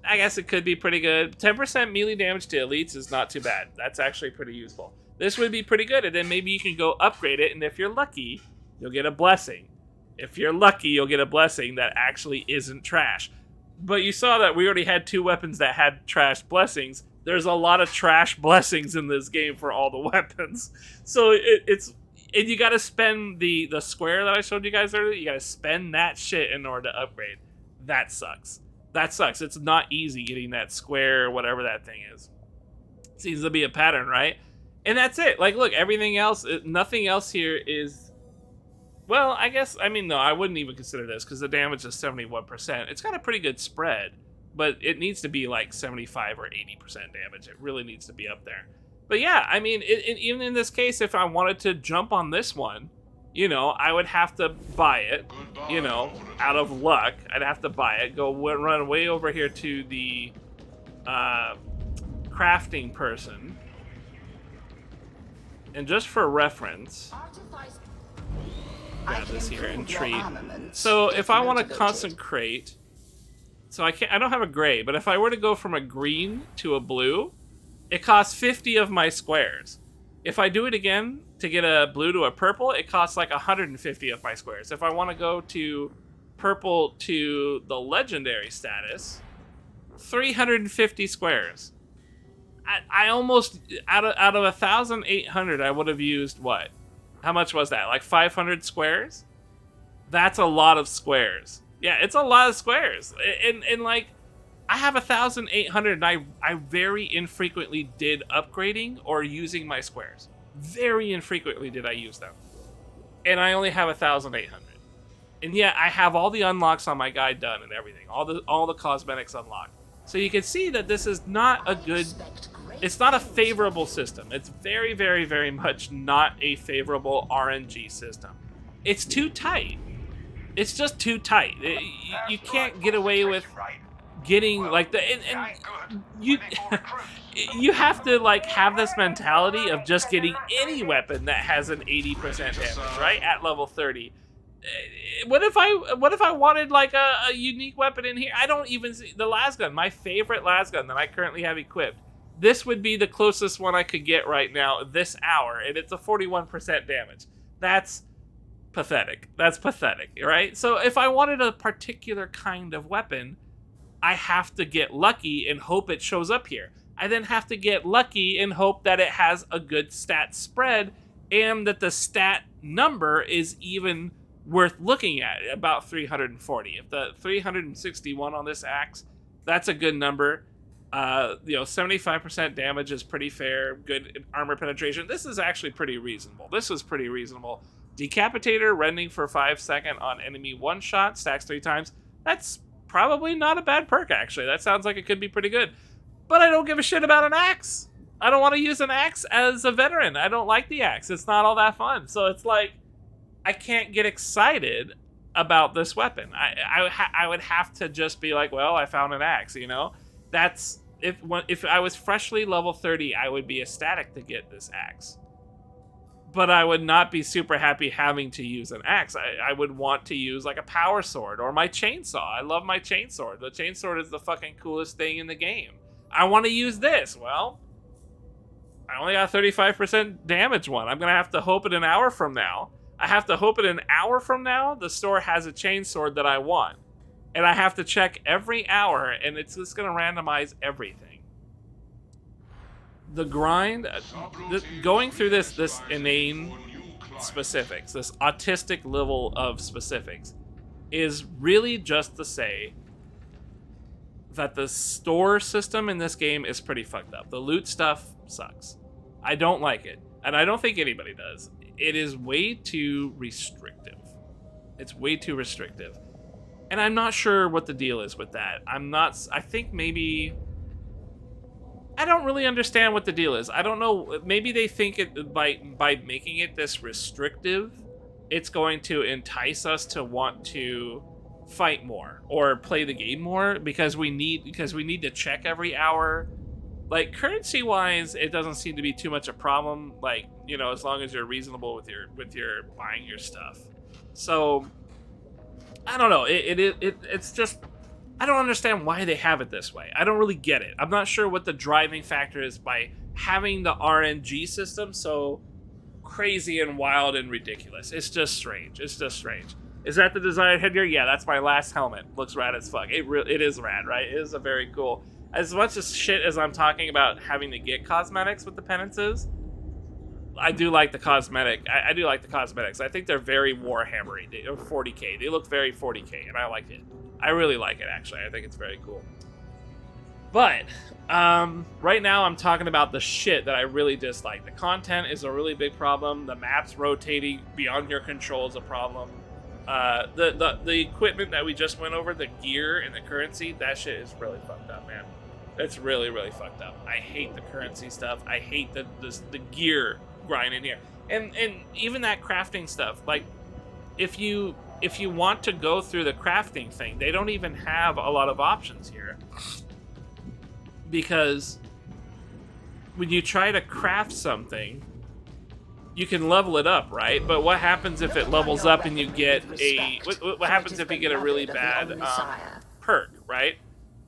I guess it could be pretty good. 10% melee damage to elites is not too bad. That's actually pretty useful. This would be pretty good, and then maybe you can go upgrade it, and if you're lucky, you'll get a blessing. If you're lucky, you'll get a blessing that actually isn't trash. But you saw that we already had 2 weapons that had trash blessings. There's a lot of trash blessings in this game for all the weapons. So and you gotta spend the square that I showed you guys earlier, you gotta spend that shit in order to upgrade. That sucks. That sucks. It's not easy getting that square, whatever that thing is. Seems to be a pattern, right? And that's it. Like, look, everything else, nothing else here is, well, I guess, I mean, no, I wouldn't even consider this because the damage is 71%. It's got a pretty good spread, but it needs to be like 75 or 80% damage. It really needs to be up there. But yeah, I mean, even in this case, if I wanted to jump on this one, you know, I would have to buy it, you know, out of luck. I'd have to buy it, run way over here to the crafting person. And just for reference, grab this here and treat. So if I want to consecrate, so I don't have a gray, but if I were to go from a green to a blue, it costs 50 of my squares. If I do it again to get a blue to a purple, it costs like 150 of my squares. If I want to go to purple to the legendary status, 350 squares. I almost, out of 1,800, I would have used what? How much was that? Like 500 squares? That's a lot of squares. Yeah, it's a lot of squares. And like, I have 1,800, and I very infrequently did upgrading or using my squares. Very infrequently did I use them. And I only have 1,800. And yet I have all the unlocks on my guy done and everything. All the cosmetics unlocked. So you can see that this is not a good... It's not a favorable system. It's very, very, very much not a favorable RNG system. It's too tight. It's just too tight. You can't get away with getting like the... And you have to like have this mentality of just getting any weapon that has an 80% damage, right? At level 30. What if I wanted like a unique weapon in here? I don't even see the lasgun, my favorite lasgun that I currently have equipped. This would be the closest one I could get right now this hour, and it's a 41% damage. That's pathetic. That's pathetic, right? So if I wanted a particular kind of weapon, I have to get lucky and hope it shows up here. I then have to get lucky and hope that it has a good stat spread and that the stat number is even worth looking at, about 340. If the 361 on this axe, that's a good number. 75% damage is pretty fair. Good armor penetration. This is actually pretty reasonable. This is pretty reasonable. Decapitator, rending for 5 seconds on enemy one shot, stacks 3 times. That's probably not a bad perk, actually. That sounds like it could be pretty good. But I don't give a shit about an axe. I don't want to use an axe as a veteran. I don't like the axe. It's not all that fun. So it's like, I can't get excited about this weapon. I would have to just be like, well, I found an axe, you know? That's... If I was freshly level 30, I would be ecstatic to get this axe. But I would not be super happy having to use an axe. I would want to use like a power sword or my chainsaw. I love my chainsword. The chainsword is the fucking coolest thing in the game. I want to use this. Well, I only got 35% damage one. I'm going to have to hope in an hour from now. I have to hope in an hour from now the store has a chainsword that I want. And I have to check every hour, and it's just going to randomize everything. The grind, going through this inane specifics, this autistic level of specifics, is really just to say that the store system in this game is pretty fucked up. The loot stuff sucks. I don't like it, and I don't think anybody does. It is way too restrictive. It's way too restrictive. And I'm not sure what the deal is with that. I think maybe... I don't really understand what the deal is. I don't know. Maybe they think it by making it this restrictive, it's going to entice us to want to fight more or play the game more because we need to check every hour. Like, currency-wise, it doesn't seem to be too much a problem. Like, you know, as long as you're reasonable with your buying your stuff. So... I don't know. It's just, I don't understand why they have it this way. I don't really get it. I'm not sure what the driving factor is by having the RNG system so crazy and wild and ridiculous. It's just strange. It's just strange. Is that the desired headgear? Yeah, that's my last helmet. Looks rad as fuck. It is rad, right? It is a very cool. As much as shit as I'm talking about having to get cosmetics with the penances, I do like the cosmetic. I do like the cosmetics. I think they're very Warhammery. They're 40k. They look very 40k, and I like it. I really like it, actually. I think it's very cool. But right now I'm talking about the shit that I really dislike. The content is a really big problem. The maps rotating beyond your control is a problem. The equipment that we just went over, the gear and the currency, that shit is really fucked up, man. It's really, really fucked up. I hate the currency stuff. I hate the gear grind in here. And even that crafting stuff. Like, if you want to go through the crafting thing, they don't even have a lot of options here. Because when you try to craft something, you can level it up, right? But what happens if it levels up and you get a... What happens if you get a really bad perk, right?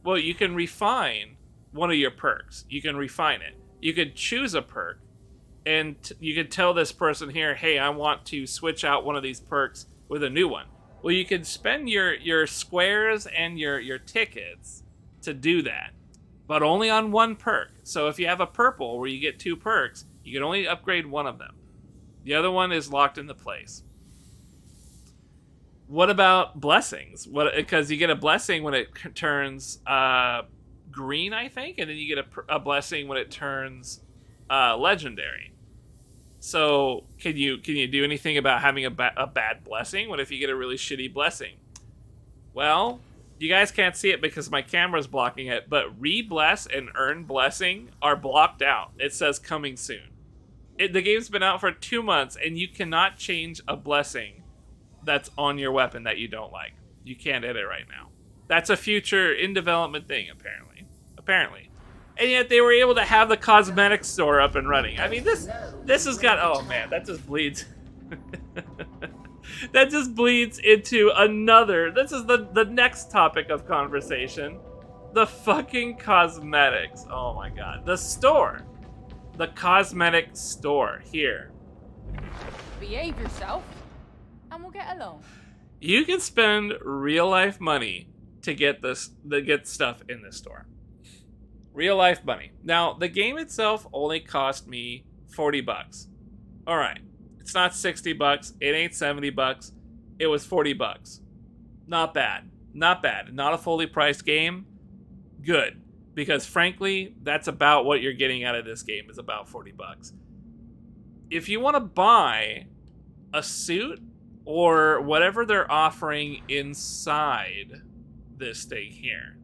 Well, you can refine one of your perks. You can refine it. You could choose a perk, and you could tell this person here, hey, I want to switch out one of these perks with a new one. Well, you could spend your squares and your tickets to do that, but only on one perk. So if you have a purple where you get 2 perks, you can only upgrade one of them. The other one is locked into place. What about blessings? Because you get a blessing when it turns green, I think, and then you get a blessing when it turns legendary. So can you do anything about having a bad blessing? What if you get a really shitty blessing? Well, you guys can't see it because my camera's blocking it, but re-bless and earn blessing are blocked out. It says coming soon. The game's been out for 2 months, and you cannot change a blessing that's on your weapon that you don't like. You can't edit right now. That's a future in development thing, apparently. And yet they were able to have the cosmetic store up and running. I mean, this has got... Oh, man, that just bleeds. That just bleeds into another... This is the next topic of conversation. The fucking cosmetics. Oh, my God. The store. The cosmetic store here. Behave yourself, and we'll get along. You can spend real life money to get stuff in this store. Real life money. Now, the game itself only cost me $40. All right, it's not $60. It ain't $70. It was $40. Not bad. Not bad. Not a fully priced game. Good. Because frankly, that's about what you're getting out of this game, is about $40. If you want to buy a suit or whatever they're offering inside this thing here,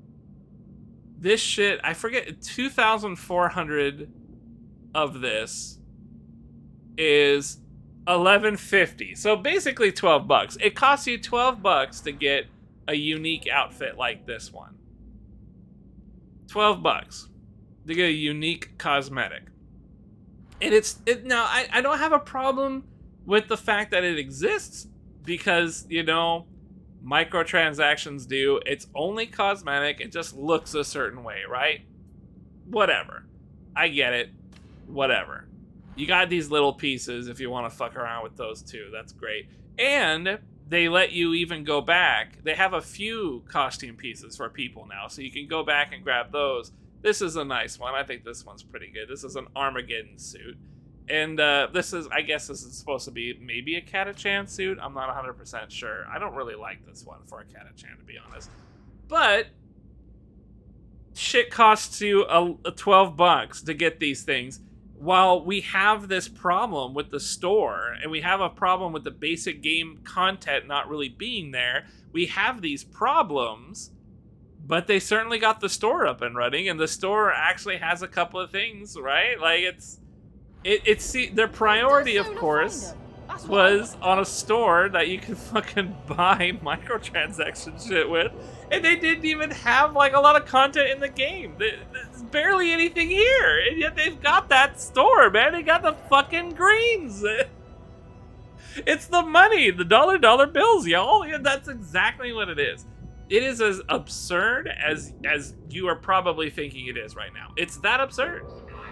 this shit, I forget, 2,400 of this is $11.50. So basically $12. It costs you $12 to get a unique outfit like this one. $12 to get a unique cosmetic. And now I don't have a problem with the fact that it exists because, you know, microtransactions do. It's only cosmetic. It just looks a certain way, right? Whatever. I get it. Whatever. You got these little pieces if you want to fuck around with those too. That's great. And they let you even go back. They have a few costume pieces for people now, so you can go back and grab those. This is a nice one. I think this one's pretty good. This is an Armageddon suit. And I guess this is supposed to be maybe a Catachan suit. I'm not 100% sure. I don't really like this one for a Catachan, to be honest. But shit costs you a $12 to get these things. While we have this problem with the store, and we have a problem with the basic game content not really being there, we have these problems, but they certainly got the store up and running, and the store actually has a couple of things, right? Like, their priority, of course, was on a store that you can fucking buy microtransaction shit with, and they didn't even have like a lot of content in the game. There's barely anything here, and yet they've got that store, man. They got the fucking greens. It's the money, the dollar bills, y'all. Yeah, that's exactly what it is. It is as absurd as you are probably thinking it is right now. It's that absurd.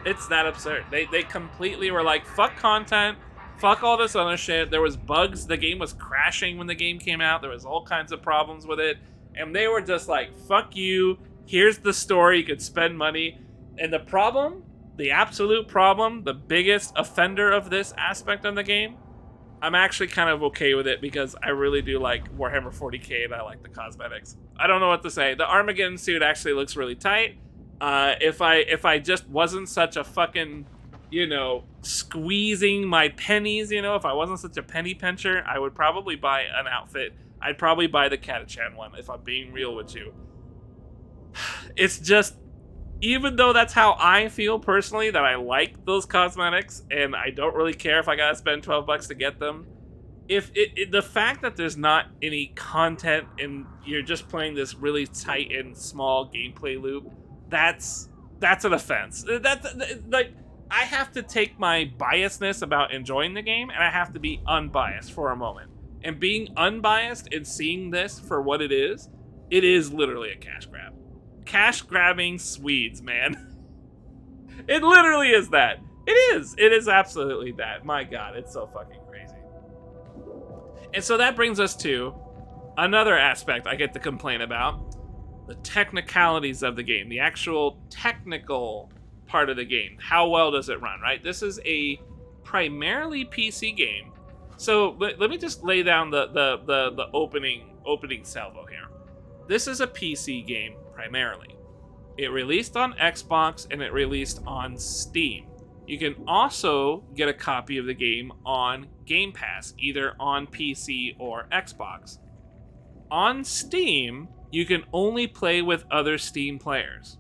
It's that absurd. They completely were like, fuck content. Fuck all this other shit. There was bugs. The game was crashing when the game came out. There was all kinds of problems with it. And they were just like, fuck you. Here's the story. You could spend money. And the problem, the absolute problem, the biggest offender of this aspect of the game, I'm actually kind of okay with it because I really do like Warhammer 40k and I like the cosmetics. I don't know what to say. The Armageddon suit actually looks really tight. If I just wasn't such a fucking you know, squeezing my pennies, you know, if I wasn't such a penny pincher, I would probably buy an outfit. I'd probably buy the Catachan one, if I'm being real with you. It's just, even though that's how I feel personally, that I like those cosmetics, and I don't really care if I gotta spend $12 to get them, the fact that there's not any content and you're just playing this really tight and small gameplay loop, that's an offense. That's like, I have to take my biasness about enjoying the game and I have to be unbiased for a moment. And being unbiased and seeing this for what it is literally a cash grab. Cash grabbing Swedes, man. It literally is that. It is absolutely that. My God, it's so fucking crazy. And so that brings us to another aspect I get to complain about. The technicalities of the game. The actual technical part of the game. How well does it run, right? This is a primarily PC game. So let me just lay down the opening salvo here. This is a PC game primarily. It released on Xbox and it released on Steam. You can also get a copy of the game on Game Pass, either on PC or Xbox. On Steam, you can only play with other Steam players.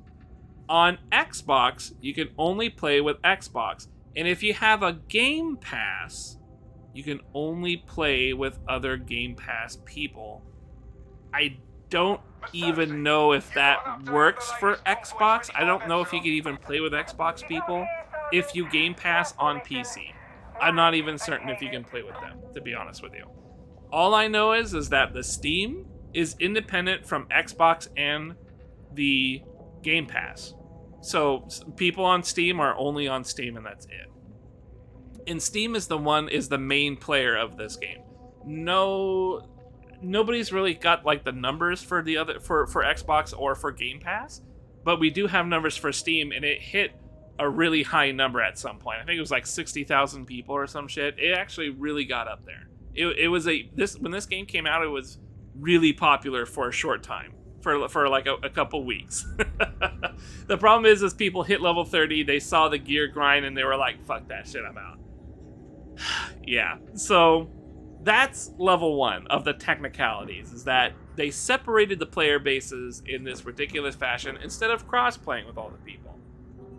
On Xbox, you can only play with Xbox. And if you have a Game Pass, you can only play with other Game Pass people. I don't even know if that works for Xbox. I don't know if you can even play with Xbox people if you Game Pass on PC. I'm not even certain if you can play with them, to be honest with you. All I know is that the Steam is independent from Xbox and the Game Pass. So people on Steam are only on Steam and that's it. And Steam is the main player of this game. Nobody's really got like the numbers for the other for Xbox or for Game Pass, but we do have numbers for Steam, and it hit a really high number at some point. I think it was like 60,000 people or some shit. It actually really got up there. When this game came out, it was really popular for a short time, for like a couple weeks. The problem is people hit level 30, they saw the gear grind, and they were like, "Fuck that shit, I'm out." Yeah, so that's level one of the technicalities, is that they separated the player bases in this ridiculous fashion instead of cross-playing with all the people.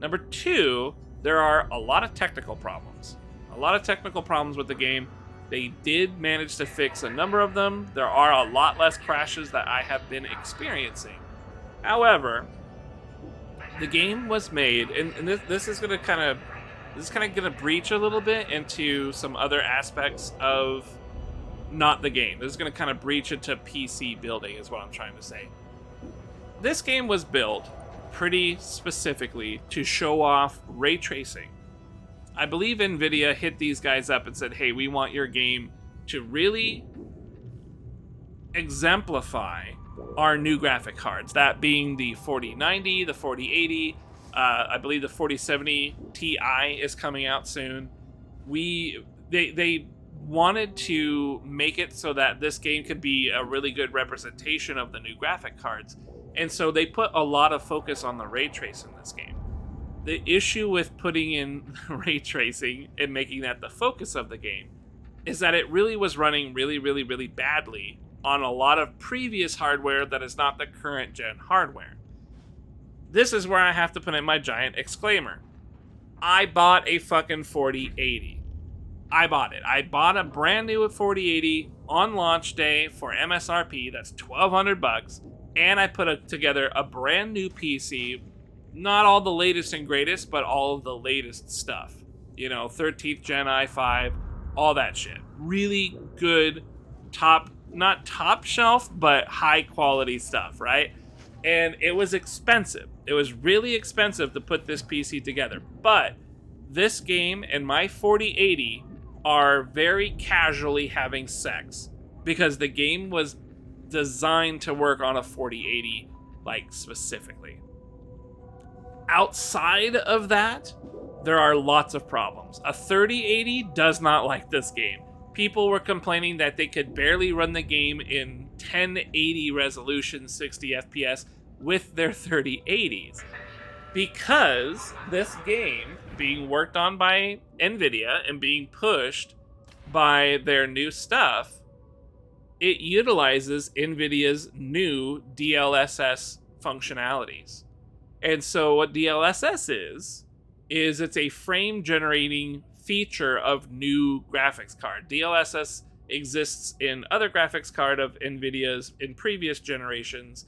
Number two, there are a lot of technical problems. A lot of technical problems with the game. They did manage to fix a number of them. There are a lot less crashes that I have been experiencing. However, the game was made, and this is going to kind of breach a little bit into some other aspects of not the game. This is going to kind of breach into PC building is what I'm trying to say. This game was built pretty specifically to show off ray tracing. I believe Nvidia hit these guys up and said, "Hey, we want your game to really exemplify our new graphic cards." That being the 4090, the 4080, I believe the 4070 Ti is coming out soon. They wanted to make it so that this game could be a really good representation of the new graphic cards. And so they put a lot of focus on the ray tracing in this game. The issue with putting in ray tracing and making that the focus of the game is that it really was running really, really, really badly on a lot of previous hardware that is not the current gen hardware. This is where I have to put in my giant exclaimer. I bought a fucking 4080. I bought it. I bought a brand new 4080 on launch day for MSRP. That's $1,200. And I put together a brand new PC. Not all the latest and greatest, but all of the latest stuff. You know, 13th gen i5, all that shit. Really good, not top shelf, but high quality stuff, right? And it was expensive. It was really expensive to put this PC together. But this game and my 4080 are very casually having sex, because the game was designed to work on a 4080, like, specifically. Outside of that, there are lots of problems. A 3080 does not like this game. People were complaining that they could barely run the game in 1080 resolution, 60 FPS with their 3080s. Because this game being worked on by NVIDIA and being pushed by their new stuff, it utilizes NVIDIA's new DLSS functionalities. And so what DLSS is it's a frame generating feature of new graphics card. DLSS exists in other graphics card of NVIDIA's in previous generations.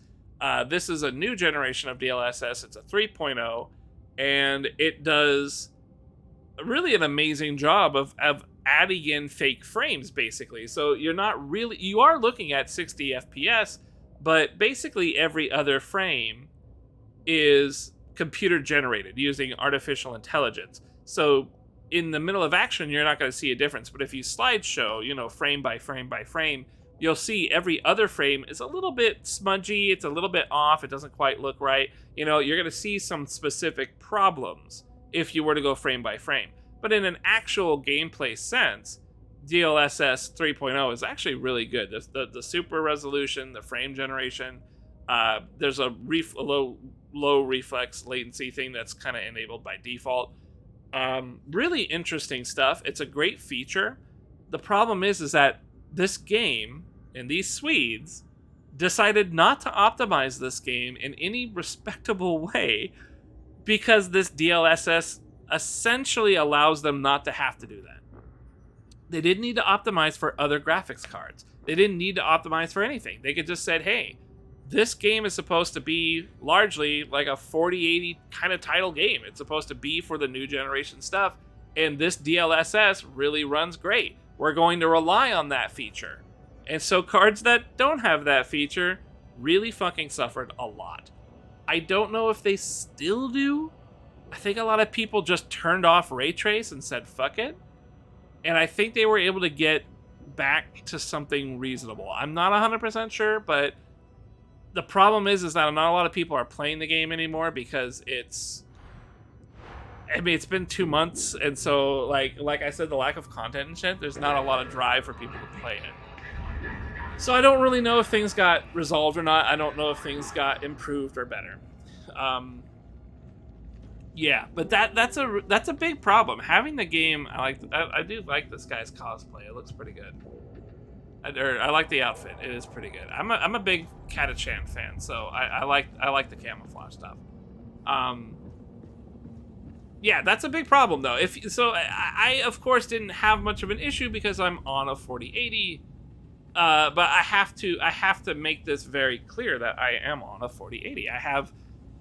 This is a new generation of DLSS. It's a 3.0, and it does really an amazing job of adding in fake frames, basically. So you are looking at 60 FPS, but basically every other frame is computer generated using artificial intelligence. So in the middle of action, you're not going to see a difference. But if you slideshow, frame by frame by frame, you'll see every other frame is a little bit smudgy. It's a little bit off. It doesn't quite look right. You're going to see some specific problems if you were to go frame by frame. But in an actual gameplay sense, DLSS 3.0 is actually really good. The super resolution, the frame generation, there's a low reflex latency thing that's kind of enabled by default. Really interesting stuff. It's a great feature. The problem is that this game and these Swedes decided not to optimize this game in any respectable way because this DLSS essentially allows them not to have to do that. They didn't need to optimize for other graphics cards. They didn't need to optimize for anything. They could just said, hey, this game is supposed to be largely like a 4080 kind of title game. It's supposed to be for the new generation stuff, and this DLSS really runs great. We're going to rely on that feature. And so cards that don't have that feature really fucking suffered a lot. I don't know if they still do. I think a lot of people just turned off ray trace and said fuck it. And I think they were able to get back to something reasonable. I'm not 100% sure, but the problem is that not a lot of people are playing the game anymore because it's been 2 months, and so like I said, the lack of content and shit, there's not a lot of drive for people to play it. So I don't really know if things got resolved or not. I don't know if things got improved or better. Yeah, but that's a big problem. Having the game, I do like this guy's cosplay. It looks pretty good. I like the outfit. It is pretty good. I'm a big Catachan fan, so I like the camouflage stuff. Yeah, that's a big problem though. I of course didn't have much of an issue because I'm on a 4080. But I have to make this very clear that I am on a 4080. I have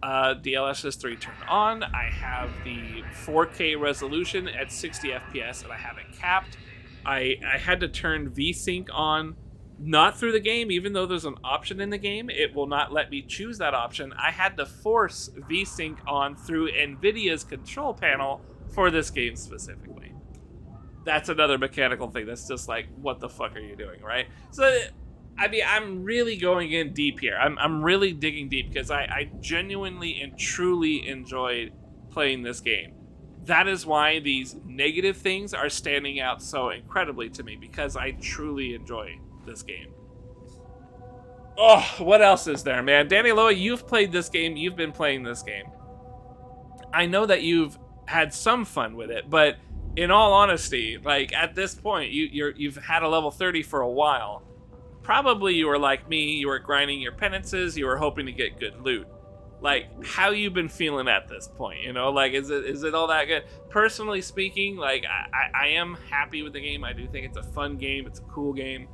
DLSS 3 turned on. I have the 4K resolution at 60 FPS, and I have it capped. I had to turn VSync on, not through the game, even though there's an option in the game. It will not let me choose that option. I had to force VSync on through NVIDIA's control panel for this game specifically. That's another mechanical thing that's just like, what the fuck are you doing, right? So, I mean, I'm really going in deep here. I'm really digging deep because I genuinely and truly enjoyed playing this game. That is why these negative things are standing out so incredibly to me, because I truly enjoy this game. Oh, what else is there, man? Danny Loa, you've played this game. You've been playing this game. I know that you've had some fun with it, but in all honesty, like at this point, you've had a level 30 for a while. Probably you were like me. You were grinding your penances. You were hoping to get good loot. Like, how you been feeling at this point? You know, like, is it all that good? Personally speaking, like, I am happy with the game. I do think it's a fun game. It's a cool game.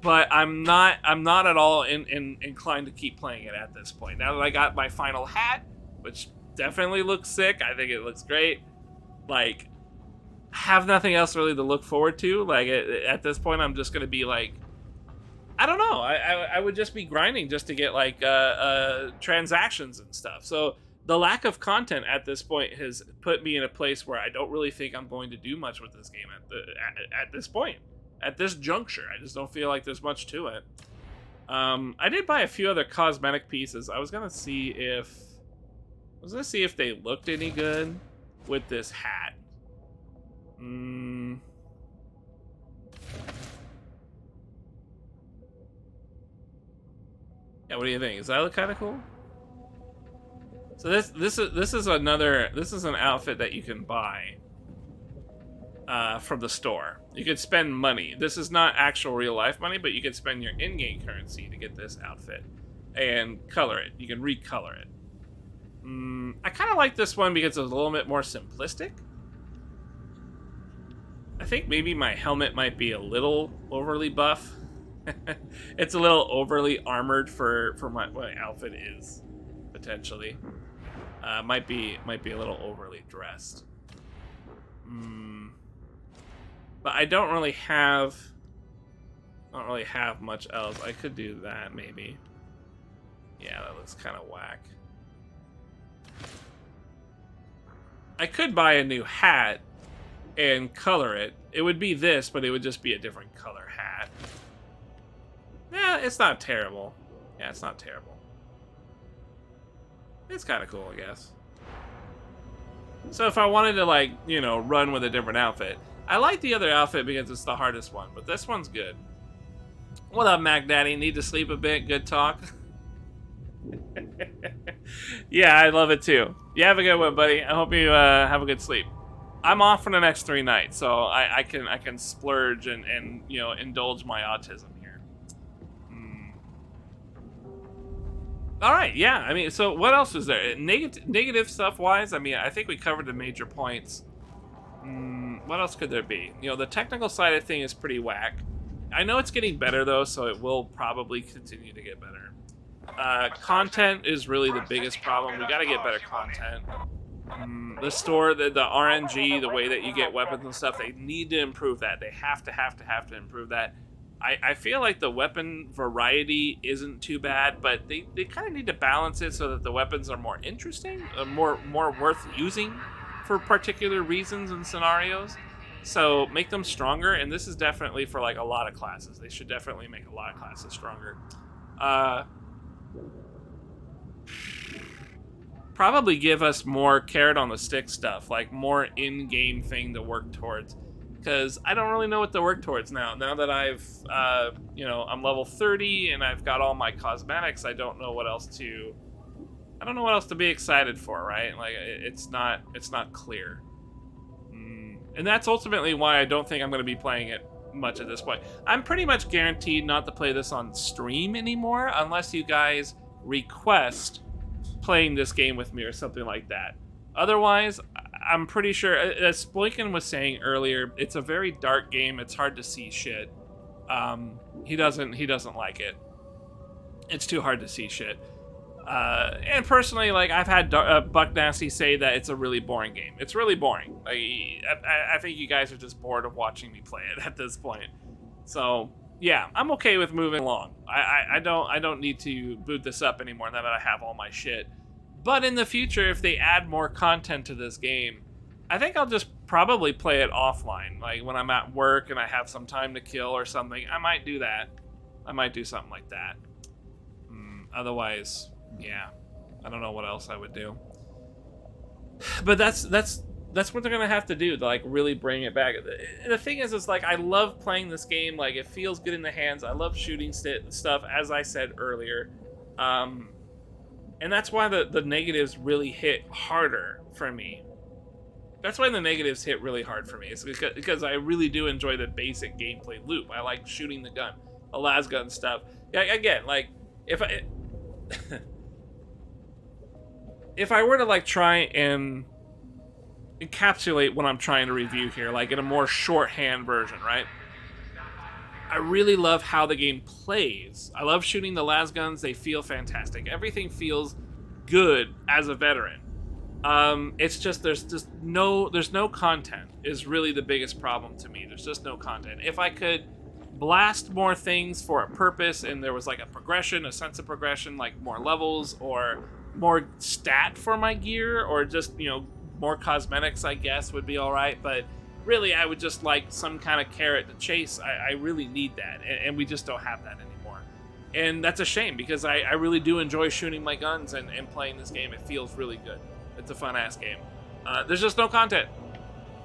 But I'm not at all inclined to keep playing it at this point. Now that I got my final hat, which definitely looks sick. I think it looks great. Like, have nothing else really to look forward to. Like, at this point, I'm just gonna be like, I don't know. I would just be grinding just to get like transactions and stuff. So the lack of content at this point has put me in a place where I don't really think I'm going to do much with this game at this point, at this juncture. I just don't feel like there's much to it. I did buy a few other cosmetic pieces. I was gonna see if they looked any good with this hat. Yeah, what do you think? Does that look kind of cool? So this is an outfit that you can buy from the store. You could spend money. This is not actual real life money, but you could spend your in-game currency to get this outfit and color it. You can recolor it. I kind of like this one because it's a little bit more simplistic. I think maybe my helmet might be a little overly buff. It's a little overly armored for what my outfit is, potentially. Might be a little overly dressed. But I don't really have much else. I could do that maybe. Yeah, that looks kind of whack. I could buy a new hat and color it. It would be this, but it would just be a different color hat. Yeah, it's not terrible. Yeah, it's not terrible. It's kind of cool, I guess. So if I wanted to, like, you know, run with a different outfit. I like the other outfit because it's the hardest one, but this one's good. What up, Mac Daddy? Need to sleep a bit? Good talk. Yeah, I love it too. You have a good one, buddy. I hope you have a good sleep. I'm off for the next 3 nights, so I can splurge and you know, indulge my autism here. All right, yeah. I mean, so what else is there? Negative stuff wise, I mean, I think we covered the major points. What else could there be? You know, the technical side of things is pretty whack. I know it's getting better though, so it will probably continue to get better. Content is really the biggest problem. We got to get better content. The store, the RNG, the way that you get weapons and stuff, they need to improve that. They have to improve that. I feel like the weapon variety isn't too bad, but they kind of need to balance it so that the weapons are more interesting, more worth using for particular reasons and scenarios. So make them stronger, and this is definitely for like a lot of classes. They should definitely make a lot of classes stronger. Probably give us more carrot on the stick stuff, like more in-game thing to work towards. Because I don't really know what to work towards now. Now that I've, you know, I'm level 30 and I've got all my cosmetics, I don't know what else to be excited for, right? Like, it's not clear. And that's ultimately why I don't think I'm going to be playing it much at this point. I'm pretty much guaranteed not to play this on stream anymore unless you guys request playing this game with me or something like that. Otherwise, I'm pretty sure, as Splinkin was saying earlier, it's a very dark game. It's hard to see shit. He doesn't like it. It's too hard to see shit. And personally, like, I've had Buck Nasty say that it's a really boring game. It's really boring. Like, I think you guys are just bored of watching me play it at this point. So yeah, I'm okay with moving along. I don't need to boot this up anymore now that I have all my shit. But in the future, if they add more content to this game, I think I'll just probably play it offline. Like when I'm at work and I have some time to kill or something, I might do that. I might do something like that. Otherwise, yeah, I don't know what else I would do. But that's what they're gonna have to do to, like, really bring it back. The thing is like, I love playing this game. Like, it feels good in the hands. I love shooting stuff, as I said earlier. And that's why the negatives really hit harder for me. That's why the negatives hit really hard for me. It's because I really do enjoy the basic gameplay loop. I like shooting the gun, the las gun stuff. Yeah, again, like, if I were to, like, try and encapsulate what I'm trying to review here, like in a more shorthand version, right? I really love how the game plays. I love shooting the las guns. They feel fantastic. Everything feels good as a veteran. It's just there's no content is really the biggest problem to me. There's just no content. If I could blast more things for a purpose and there was like a progression, a sense of progression, like more levels or more stat for my gear, or just, you know, more cosmetics, I guess would be all right. But really, I would just like some kind of carrot to chase. I really need that, and we just don't have that anymore. And that's a shame, because I really do enjoy shooting my guns and playing this game. It feels really good. It's a fun-ass game. There's just no content.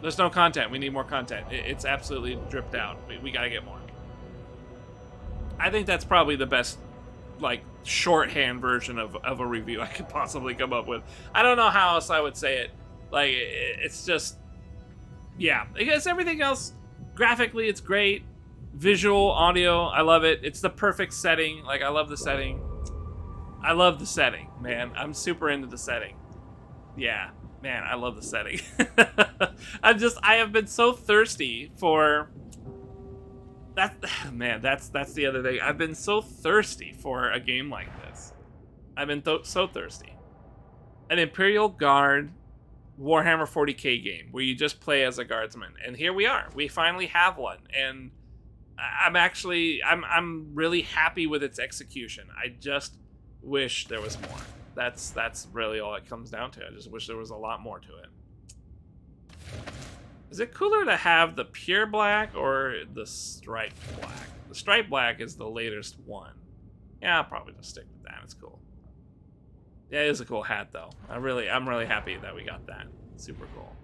There's no content. We need more content. It's absolutely dripped out. We gotta get more. I think that's probably the best, like, shorthand version of a review I could possibly come up with. I don't know how else I would say it. Like, it's just, yeah. I guess everything else, graphically, it's great. Visual, audio, I love it. It's the perfect setting. Like, I love the setting. I love the setting, man. I'm super into the setting. Yeah, man, I love the setting. I have been so thirsty for that. Man, that's the other thing. I've been so thirsty for a game like this. I've been so thirsty. An Imperial Guard Warhammer 40k game where you just play as a guardsman, and here we are. We finally have one, and I'm really happy with its execution. I just wish there was more. That's really all it comes down to. I just wish there was a lot more to it. Is it cooler to have the pure black or the striped black? The striped black is the latest one. Yeah, I'll probably just stick with that. It's cool. Yeah, it is a cool hat though. I'm really happy that we got that. Super cool.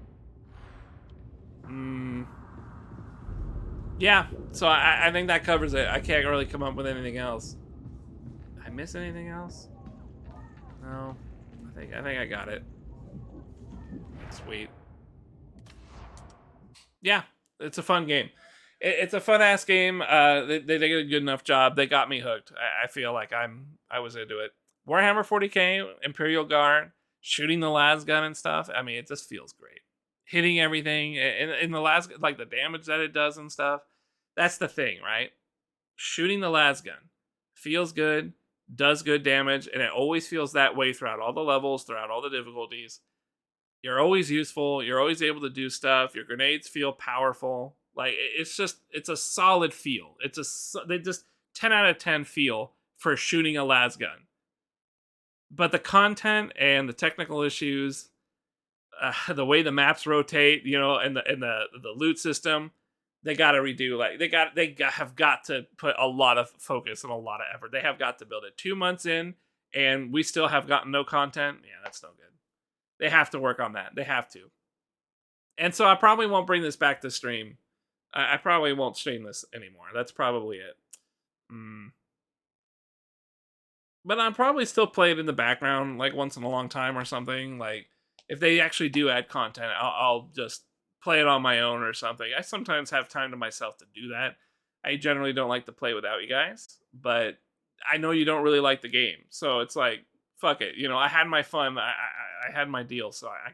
Yeah, so I think that covers it. I can't really come up with anything else. Did I miss anything else? No, I think I got it. Sweet. Yeah, it's a fun game. It's a fun ass game. They did a good enough job. They got me hooked. I feel like I was into it. Warhammer 40k, Imperial Guard, shooting the las gun and stuff. I mean, it just feels great. Hitting everything in the las, like the damage that it does and stuff. That's the thing, right? Shooting the las gun feels good. Does good damage, and it always feels that way throughout all the levels, throughout all the difficulties. You're always useful. You're always able to do stuff. Your grenades feel powerful. Like, it's a solid feel. They just 10 out of 10 feel for shooting a las gun. But the content and the technical issues, the way the maps rotate, and the loot system, they got to redo. Like they have got to put a lot of focus and a lot of effort. They have got to build it. 2 months in, and we still have gotten no content. Yeah, that's no good. They have to work on that. They have to. And so I probably won't bring this back to stream. I probably won't stream this anymore. That's probably it. But I'll probably still play it in the background, like once in a long time or something. Like if they actually do add content, I'll just play it on my own or something. I sometimes have time to myself to do that. I generally don't like to play without you guys, but I know you don't really like the game, so it's like, fuck it. I had my fun. I had my deal, so I could